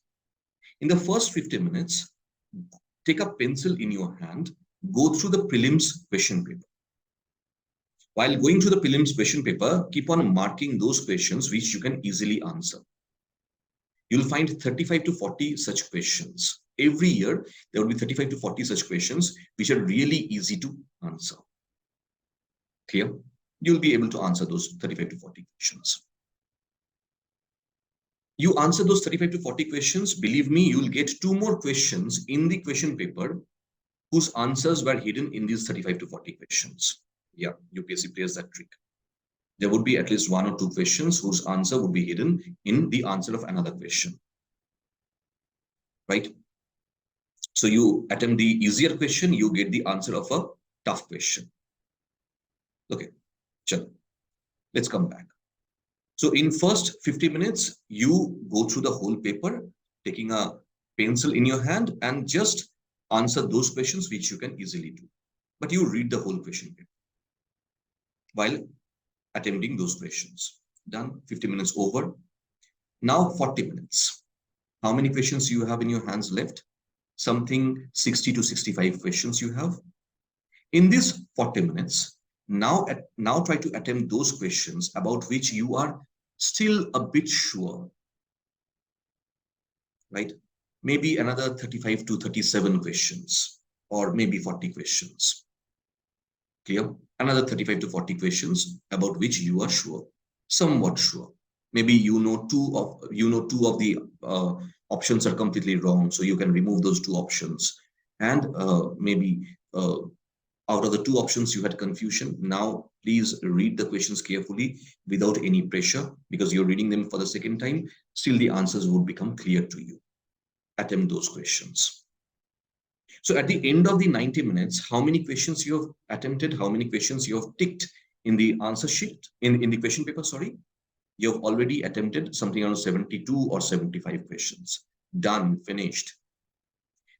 In the first 50 minutes, take a pencil in your hand, go through the prelims question paper. While going through the prelims question paper, keep on marking those questions which you can easily answer. You'll find 35 to 40 such questions. Every year, there will be 35 to 40 such questions which are really easy to answer. Clear? You'll be able to answer those 35 to 40 questions. You answer those 35 to 40 questions, believe me, you'll get 2 more questions in the question paper whose answers were hidden in these 35 to 40 questions. Yeah, UPSC plays that trick. There would be at least 1 or 2 questions whose answer would be hidden in the answer of another question. Right? So you attempt the easier question, you get the answer of a tough question. Okay, chalo. Let's come back. So in first 50 minutes, you go through the whole paper, taking a pencil in your hand and just answer those questions which you can easily do. But you read the whole question paper while attempting those questions. Done. 50 minutes over. Now 40 minutes. How many questions you have in your hands left? Something 60 to 65 questions you have. In these 40 minutes, now try to attempt those questions about which you are still a bit sure. Right? Maybe another 35 to 37 questions, or maybe 40 questions. Clear? Another 35 to 40 questions about which you are sure, somewhat sure. Maybe you know two of the options are completely wrong, so you can remove those 2 options. And maybe out of the 2 options you had confusion. Now please read the questions carefully without any pressure, because you're reading them for the second time. Still the answers would become clear to you. Attempt those questions. So at the end of the 90 minutes, how many questions you have attempted, how many questions you have ticked in the answer sheet, in the question paper, sorry, you have already attempted something around 72 or 75 questions. Done, finished.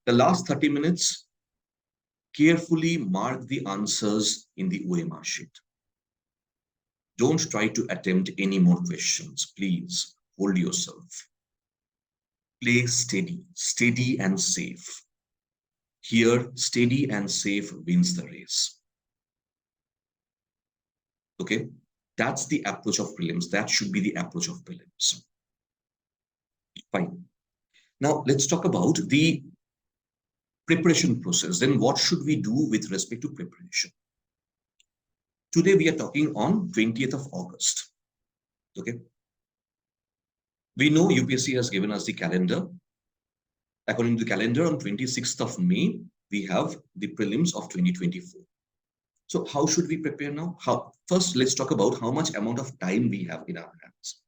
The last 30 minutes, carefully mark the answers in the OMR sheet. Don't try to attempt any more questions. Please hold yourself. Play steady, steady and safe. Here, steady and safe wins the race. Okay, that's the approach of prelims. That should be the approach of prelims. Fine. Now, let's talk about the preparation process. Then what should we do with respect to preparation? Today, we are talking on 20th of August. Okay. We know UPSC has given us the calendar. According to the calendar, on 26th of May, we have the prelims of 2024. So how should we prepare now? First, let's talk about how much amount of time we have in our hands.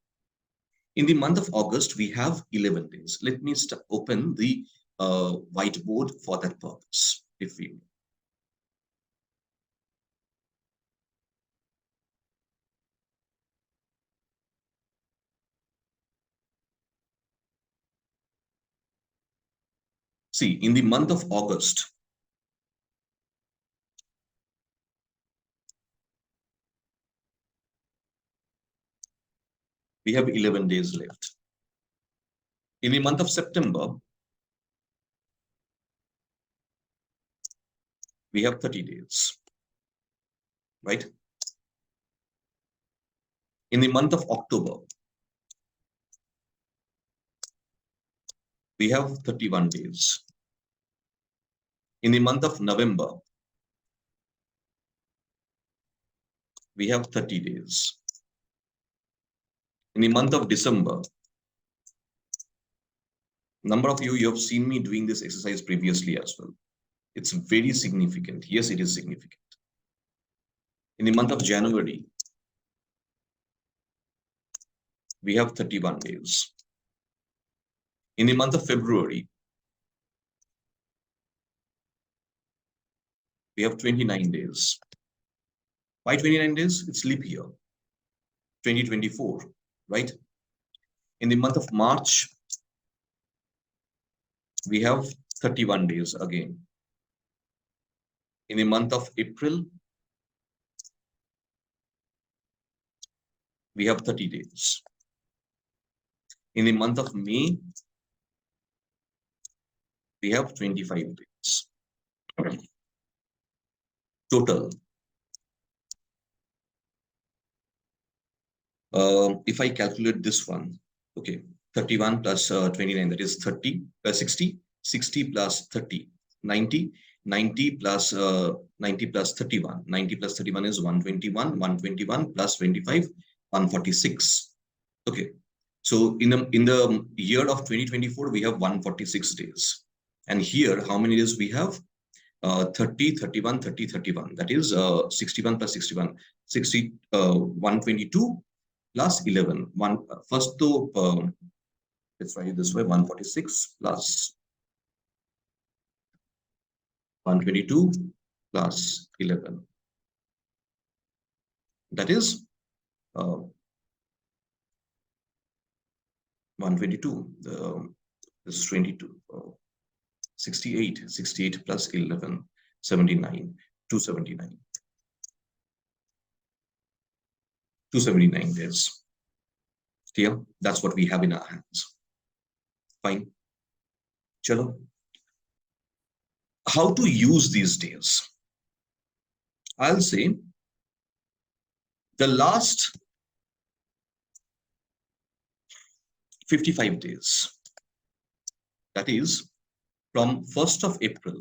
In the month of August, we have 11 days. Let me open the a whiteboard for that purpose, if we. See, in the month of August, we have 11 days left. In the month of September, we have 30 days, right? In the month of October, we have 31 days. In the month of November, we have 30 days. In the month of December, number of you have seen me doing this exercise previously as well. It's very significant. Yes, it is significant. In the month of January, we have 31 days. In the month of February, we have 29 days. Why 29 days? It's leap year, 2024, right? In the month of March, we have 31 days again. In the month of April, we have 30 days. In the month of May, we have 25 days. Total. If I calculate this one, okay, 31 plus 29, that is 30, 60, 60 plus 30, 90, 90 plus 90 plus 31, 90 plus 31 is 121, 121 plus 25, 146. Okay, so in the year of 2024, we have 146 days. And here, how many days we have? 30, 31, 30, 31. That is 61 plus 61, 60, 122 plus 11. First, let's write it this way, 146 plus 122 plus 11. That is 122. This is 22. 68. 68 plus 11. 79. 279. 279 days. Clear? That's what we have in our hands. Fine. Chalo. How to use these days? I'll say the last 55 days. That is from 1st of April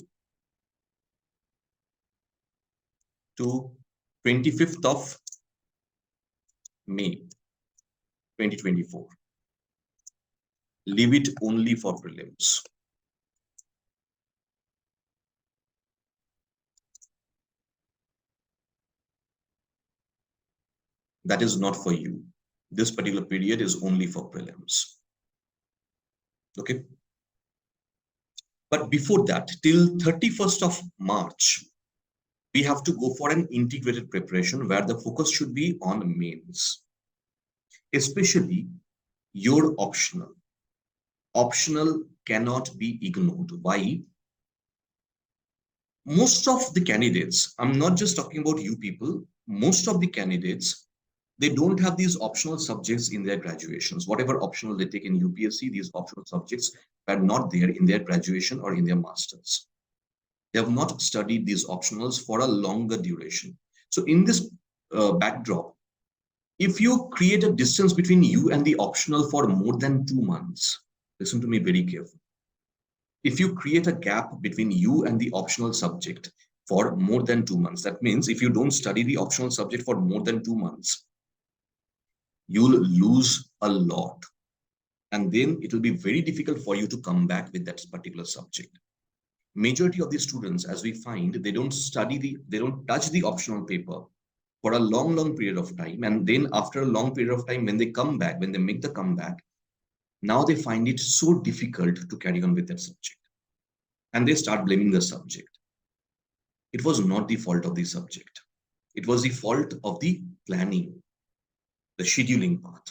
to 25th of May 2024. Leave it only for prelims. That is not for you. This particular period is only for prelims. Okay. But before that, till 31st of March, we have to go for an integrated preparation where the focus should be on mains, especially your optional. Optional cannot be ignored. Why? Most of the candidates, I'm not just talking about you people, most of the candidates, they don't have these optional subjects in their graduations. Whatever optional they take in UPSC, these optional subjects are not there in their graduation or in their masters. They have not studied these optionals for a longer duration. So in this backdrop, if you create a distance between you and the optional for more than 2 months, listen to me very carefully. If you create a gap between you and the optional subject for more than 2 months, that means if you don't study the optional subject for more than 2 months, you'll lose a lot. And then it will be very difficult for you to come back with that particular subject. Majority of the students, as we find, they don't touch the optional paper for a long period of time. And then after a long period of time, when they come back, when they make the comeback, now they find it so difficult to carry on with that subject. and they start blaming the subject. It was not the fault of the subject. It was the fault of the planning, the scheduling part.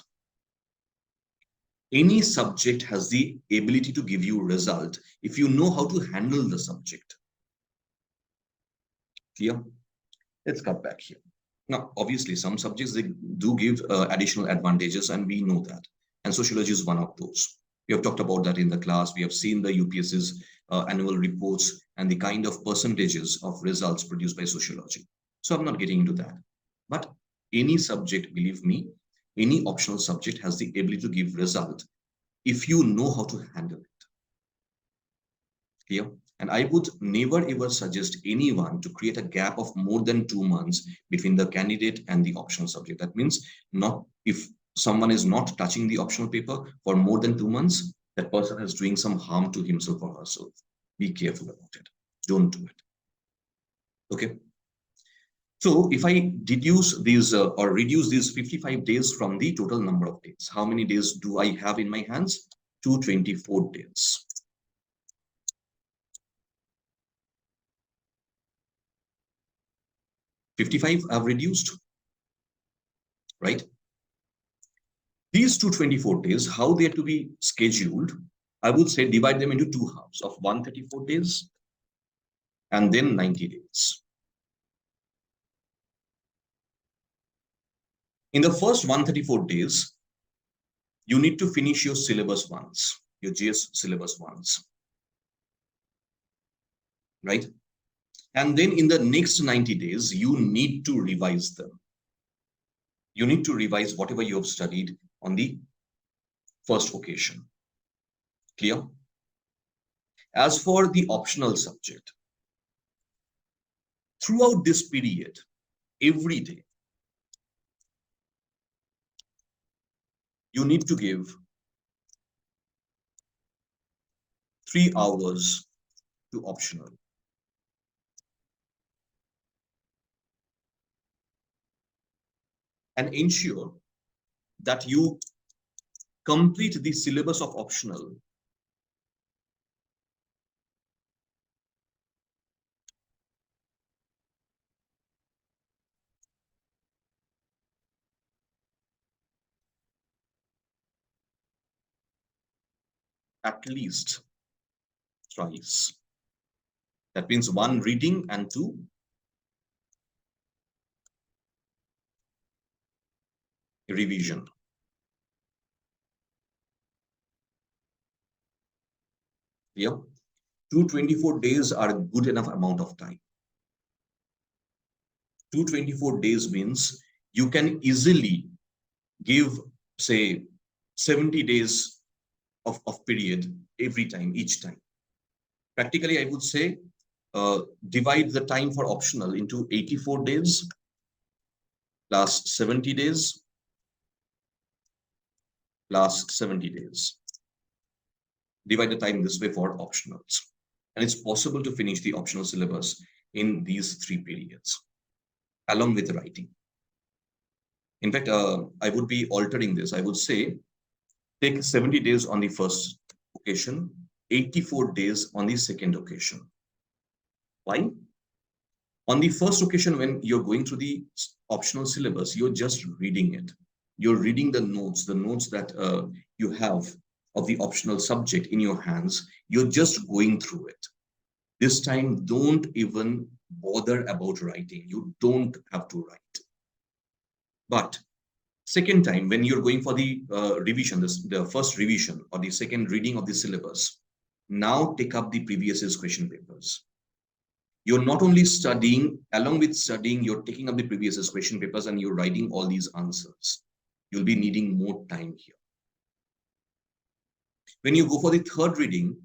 Any subject has the ability to give you result if you know how to handle the subject. Clear? Let's cut back here. Now, obviously, some subjects, they do give additional advantages, and we know that. And sociology is one of those. We have talked about that in the class. We have seen the UPSC's annual reports and the kind of percentages of results produced by sociology. So I'm not getting into that. But any subject, believe me, any optional subject has the ability to give result if you know how to handle it. Clear? And I would never ever suggest anyone to create a gap of more than 2 months between the candidate and the optional subject. That means, not if someone is not touching the optional paper for more than 2 months, that person is doing some harm to himself or herself. Be careful about it. Don't do it. Okay. So if I deduce these or reduce these 55 days from the total number of days, how many days do I have in my hands? 224 days. 55 I've reduced, right? These 224 days, how they are to be scheduled, I would say divide them into two halves of 134 days and then 90 days. In the first 134 days, you need to finish your syllabus once, your GS syllabus once, right? And then in the next 90 days, you need to revise them. You need to revise whatever you have studied on the first occasion. Clear? As for the optional subject, throughout this period, every day, you need to give 3 hours to optional. And ensure that you complete the syllabus of optional at least thrice. That means 1 reading and 2 revision. Yeah, 224 days are a good enough amount of time. 224 days means you can easily give, say, 70 days of period every time, each time. Practically, I would say divide the time for optional into 84 days plus 70 days plus 70 days. Divide the time this way for optionals. And it's possible to finish the optional syllabus in these 3 periods, along with writing. In fact, I would be altering this. I would say take 70 days on the first occasion, 84 days on the second occasion. Why? On the first occasion, when you're going through the optional syllabus, you're just reading it. You're reading the notes that you have of the optional subject in your hands. You're just going through it. This time, don't even bother about writing. You don't have to write. But second time, when you're going for the revision, the first revision or the second reading of the syllabus, now take up the previous year's question papers. You're not only studying, along with studying, you're taking up the previous year's question papers and you're writing all these answers. You'll be needing more time here. When you go for the third reading,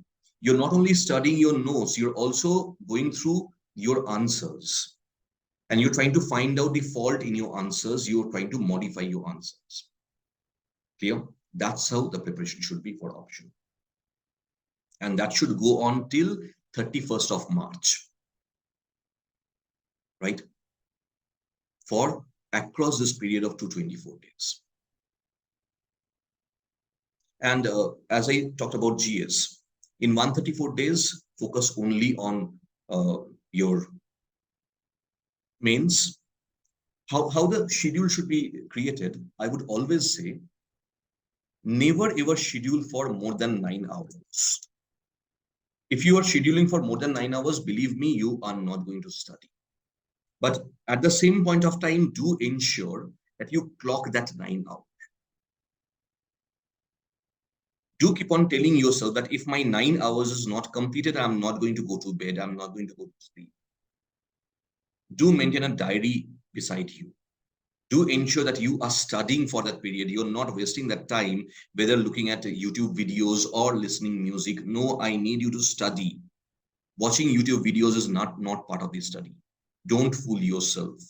you're not only studying your notes, you're also going through your answers. And you're trying to find out the fault in your answers. You're trying to modify your answers. Clear? That's how the preparation should be for option. And that should go on till 31st of March. Right? For across this period of 224 days. And as I talked about GS, In 134 days, focus only on your mains. How the schedule should be created, I would always say, never ever schedule for more than 9 hours. If you are scheduling for more than 9 hours, believe me, you are not going to study. But at the same point of time, do ensure that you clock that 9 hours. Do keep on telling yourself that if my 9 hours is not completed, I'm not going to go to bed, I'm not going to go to sleep. Do maintain a diary beside you. Do ensure that you are studying for that period. You're not wasting that time, whether looking at YouTube videos or listening music. No, I need you to study. Watching YouTube videos is not part of the study. Don't fool yourself.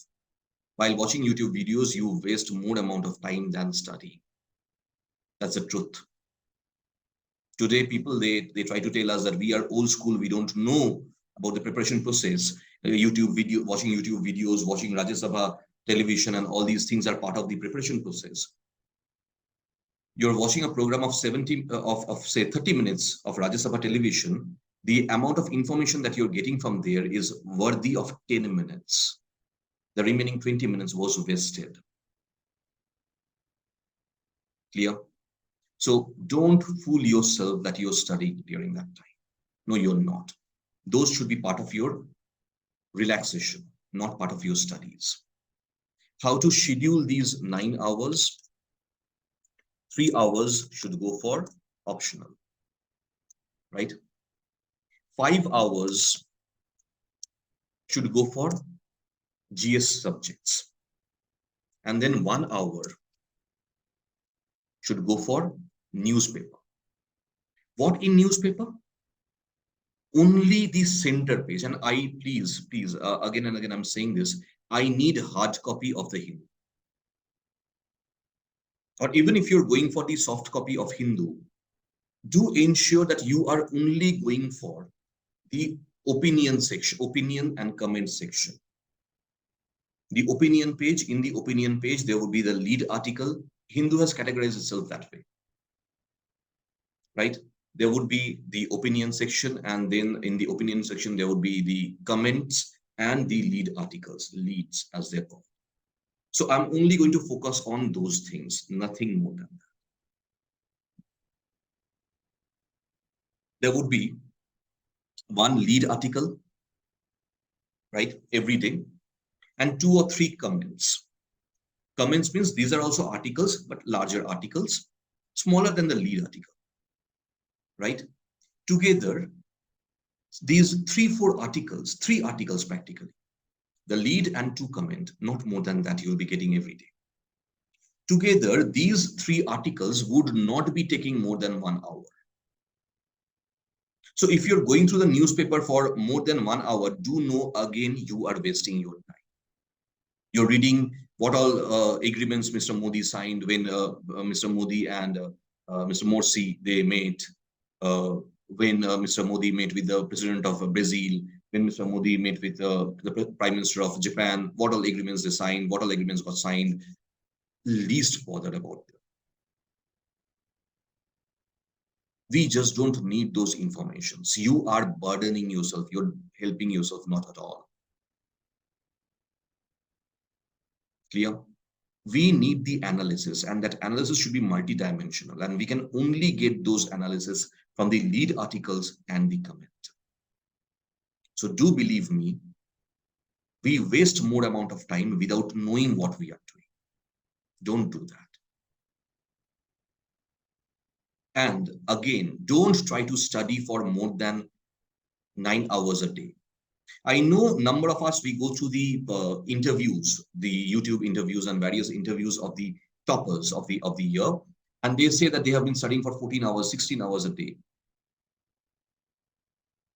While watching YouTube videos, you waste more amount of time than study. That's the truth. Today, people, they try to tell us that we are old school, we don't know about the preparation process. Watching YouTube videos, watching Rajya Sabha television, and all these things are part of the preparation process. You're watching a program of 70 of say 30 minutes of Rajya Sabha television. The amount of information that you're getting from there is worthy of 10 minutes. The remaining 20 minutes was wasted. Clear? So don't fool yourself that you're studying during that time. No, you're not. Those should be part of your relaxation, not part of your studies. How to schedule these 9 hours? 3 hours should go for optional, right? 5 hours should go for GS subjects. And then 1 hour should go for newspaper. What in newspaper? Only the center page. And I, please, again and again, I'm saying this, I need a hard copy of the Hindu. Or even if you're going for the soft copy of Hindu, do ensure that you are only going for the opinion section, opinion and comment section. The opinion page, in the opinion page, there would be the lead article. Hindu has categorized itself that way, right? There would be the opinion section, and then in the opinion section, there would be the comments and the lead articles, leads as they're called. So I'm only going to focus on those things, nothing more than that. There would be one lead article, right, every day, and 2 or 3 comments. Comments means these are also articles, but larger articles, smaller than the lead article, right? Together, these 3 articles practically, the lead and 2 comment, not more than that you'll be getting every day. Together, these 3 articles would not be taking more than 1 hour. So if you're going through the newspaper for more than 1 hour, do know again you are wasting your time. You're reading what all agreements Mr. Modi signed when Mr. Modi and Mr. Morsi, they met, when Mr. Modi met with the president of Brazil, when Mr. Modi met with the prime minister of Japan, what all agreements they signed, what all agreements got signed. Least bothered about them. We just don't need those informations. You are burdening yourself. You're helping yourself not at all. Clear? We need the analysis, and that analysis should be multidimensional, and we can only get those analysis from the lead articles and the comment. So do believe me, we waste more amount of time without knowing what we are doing. Don't do that. And again, don't try to study for more than 9 hours a day. I know number of us, we go through the interviews, the YouTube interviews and various interviews of the toppers of the year, and they say that they have been studying for 14 hours, 16 hours a day.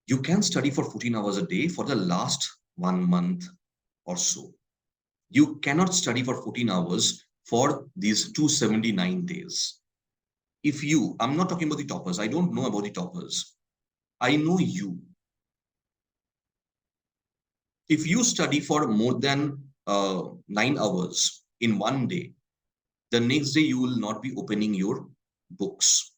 You can study for 14 hours a day for the last 1 month or so. You cannot study for 14 hours for these 279 days. If you, I'm not talking about the toppers, I don't know about the toppers. I know you. If you study for more than 9 hours in one day, the next day you will not be opening your books.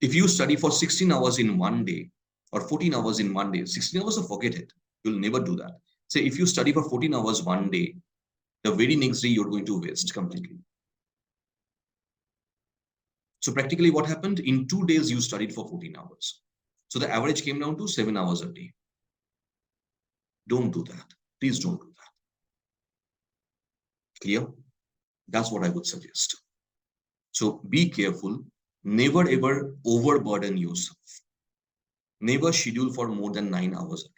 If you study for 16 hours in one day or 14 hours in one day, 16 hours, forget it. You'll never do that. Say if you study for 14 hours one day, the very next day you're going to waste completely. So practically what happened? In 2 days, you studied for 14 hours. So the average came down to 7 hours a day. Don't do that. Please don't do that. Clear? That's what I would suggest. So be careful. Never ever overburden yourself. Never schedule for more than 9 hours a day.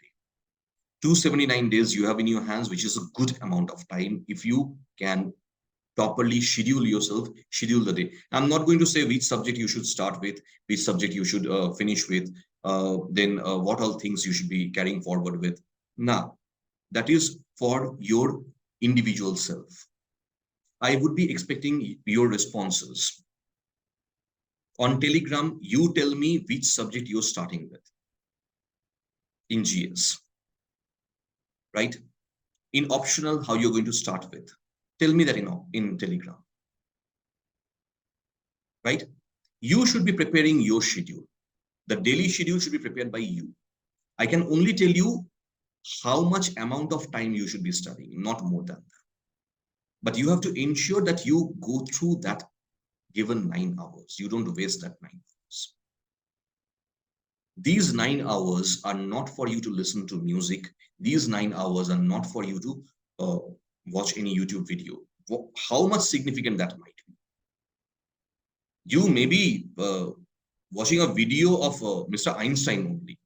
279 days you have in your hands, which is a good amount of time. If you can properly schedule yourself, schedule the day. I'm not going to say which subject you should start with, which subject you should finish with, then what all things you should be carrying forward with. Now, that is for your individual self. I would be expecting your responses. On Telegram, you tell me which subject you're starting with in GS, right? In optional, how you're going to start with. Tell me that in Telegram, right? You should be preparing your schedule. The daily schedule should be prepared by you. I can only tell you how much amount of time you should be studying, not more than that. But you have to ensure that you go through that given 9 hours. You don't waste that 9 hours. These 9 hours are not for you to listen to music. These 9 hours are not for you to watch any YouTube video. How much significant that might be. You may be watching a video of Mr. Einstein only,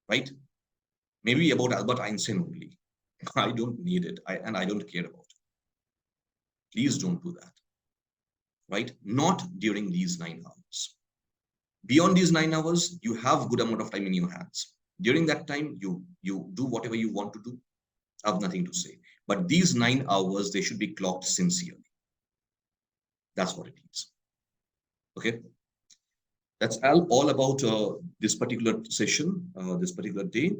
right? Maybe about Albert Einstein only. I don't need it, and I don't care about it. Please don't do that, right? Not during these 9 hours. Beyond these 9 hours, you have good amount of time in your hands. During that time, you do whatever you want to do. I have nothing to say. But these 9 hours, they should be clocked sincerely. That's what it is. Okay. That's all about this particular session, this particular day.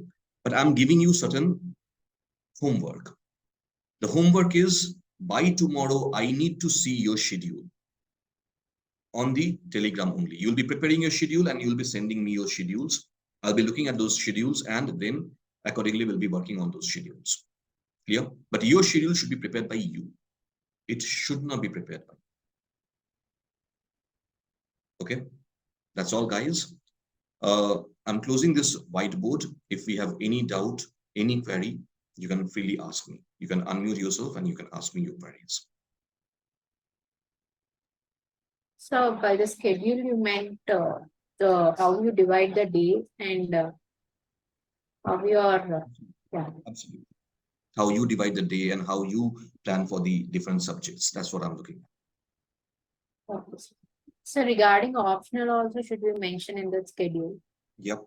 But I'm giving you certain homework. The homework is by tomorrow, I need to see your schedule on the Telegram only. You'll be preparing your schedule and you'll be sending me your schedules. I'll be looking at those schedules and then accordingly we'll be working on those schedules. Clear? But your schedule should be prepared by you. It should not be prepared by you. Okay? That's all, guys. I'm closing this whiteboard. If we have any doubt, any query, you can freely ask me. You can unmute yourself and you can ask me your queries. So by the schedule, you meant the how you divide the day and how you are, yeah. Absolutely. How you divide the day and how you plan for the different subjects. That's what I'm looking at. Okay. So regarding optional also should be mentioned in the schedule. Yep,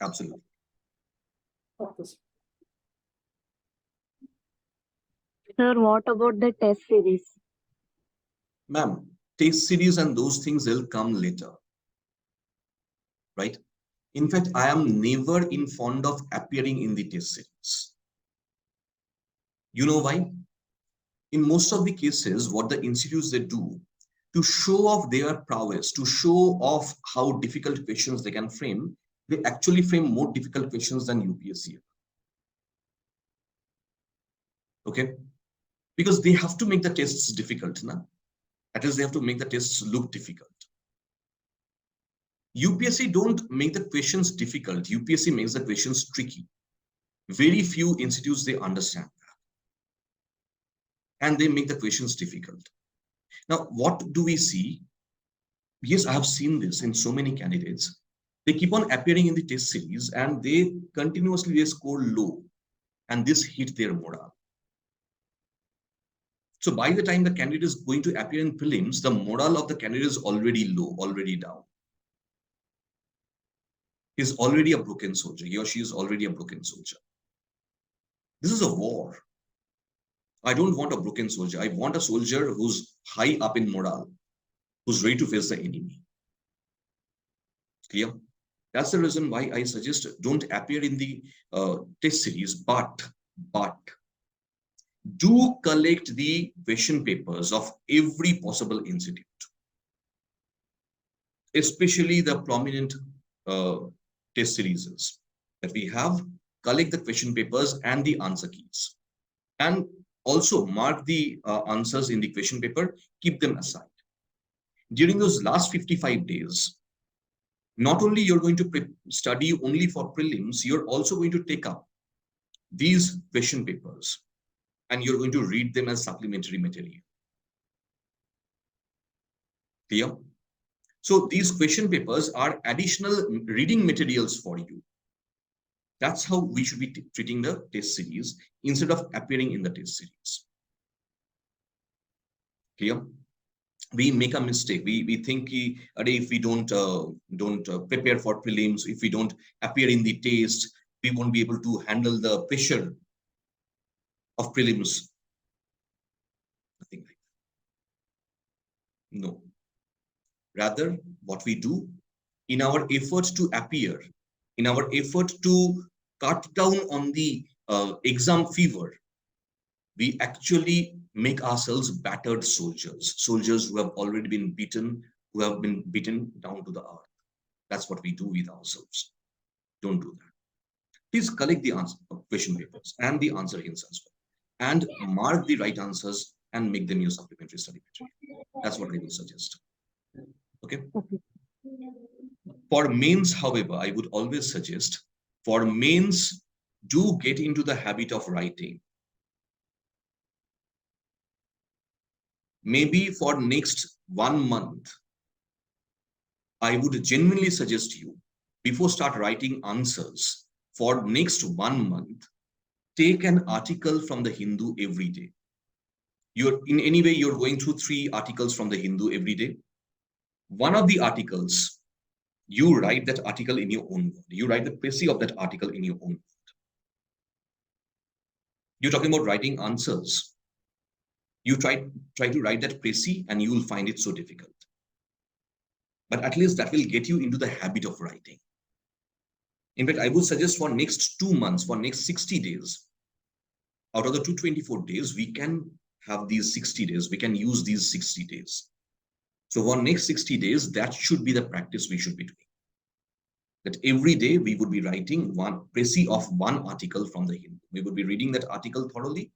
absolutely. Okay. Sir, what about the test series? Ma'am, test series and those things will come later. Right? In fact, I am never in fond of appearing in the test series. You know why? In most of the cases, what the institutes they do to show off their prowess, to show off how difficult questions they can frame, they actually frame more difficult questions than UPSC. Okay? Because they have to make the tests difficult. Na? At least they have to make the tests look difficult. UPSC don't make the questions difficult. UPSC makes the questions tricky. Very few institutes, they understand that. And they make the questions difficult. Now, what do we see? Yes, I have seen this in so many candidates. They keep on appearing in the test series and they continuously score low. And this hit their morale. So by the time the candidate is going to appear in prelims, the morale of the candidate is already low, already down. He's already a broken soldier. He or she is already a broken soldier. This is a war. I don't want a broken soldier. I want a soldier who's high up in morale, who's ready to face the enemy. Clear? That's the reason why I suggest don't appear in the test series, but do collect the question papers of every possible institute. especially the prominent test series that we have, collect the question papers and the answer keys, and also mark the answers in the question paper, keep them aside. During those last 55 days, not only you're going to study only for prelims, you're also going to take up these question papers and you're going to read them as supplementary material. Clear? So these question papers are additional reading materials for you. That's how we should be treating the test series instead of appearing in the test series. Clear? We make a mistake. We think if we don't prepare for prelims, if we don't appear in the test, we won't be able to handle the pressure of prelims. Nothing like that. No. Rather, what we do in our effort to appear, in our effort to cut down on the exam fever, we actually make ourselves battered soldiers, soldiers who have already been beaten, who have been beaten down to the earth. That's what we do with ourselves. Don't do that. Please collect the answer question papers and the answer hints as well, and mark the right answers and make them your supplementary study material. That's what I will suggest. Okay. For mains, however, I would always suggest for mains, do get into the habit of writing. Maybe for next 1 month, I would genuinely suggest you, before start writing answers, for next 1 month, take an article from the Hindu every day. You're in any way, you're going through 3 articles from the Hindu every day. One of the articles, you write that article in your own word. You write the précis of that article in your own word. You're talking about writing answers. You try to write that précis and you will find it so difficult. But at least that will get you into the habit of writing. In fact, I would suggest for next 2 months, for next 60 days, out of the 224 days, we can have these 60 days. We can use these 60 days. So for next 60 days, that should be the practice we should be doing. That every day we would be writing one précis of one article from the Hindu. We would be reading that article thoroughly.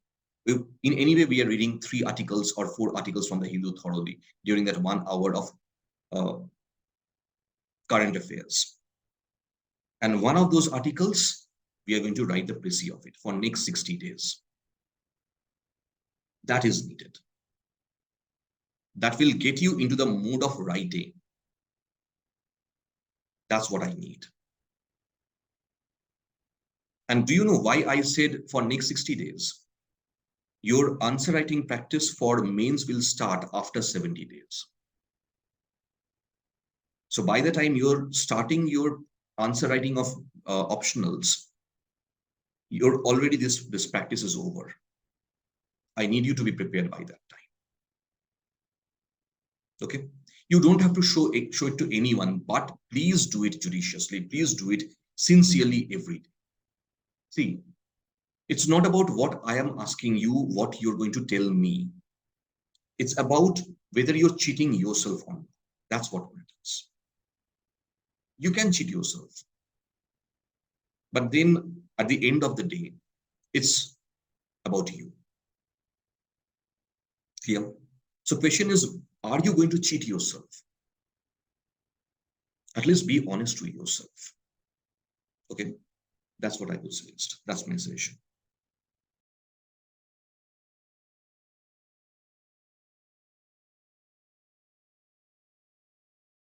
In any way, we are reading 3 articles or 4 articles from the Hindu thoroughly during that 1 hour of current affairs. And one of those articles, we are going to write the précis of it for next 60 days. That is needed. That will get you into the mood of writing. That's what I need. And do you know why I said for next 60 days? Your answer writing practice for mains will start after 70 days. So by the time you're starting your answer writing of optionals, you're already this practice is over. I need you to be prepared by that time. Okay. You don't have to show it to anyone, but please do it judiciously. Please do it sincerely every day. See, it's not about what I am asking you, what you're going to tell me. It's about whether you're cheating yourself or not. That's what matters. You can cheat yourself. But then at the end of the day, it's about you. Clear? So question is, are you going to cheat yourself? At least be honest with yourself. Okay, that's what I would suggest. That's my suggestion.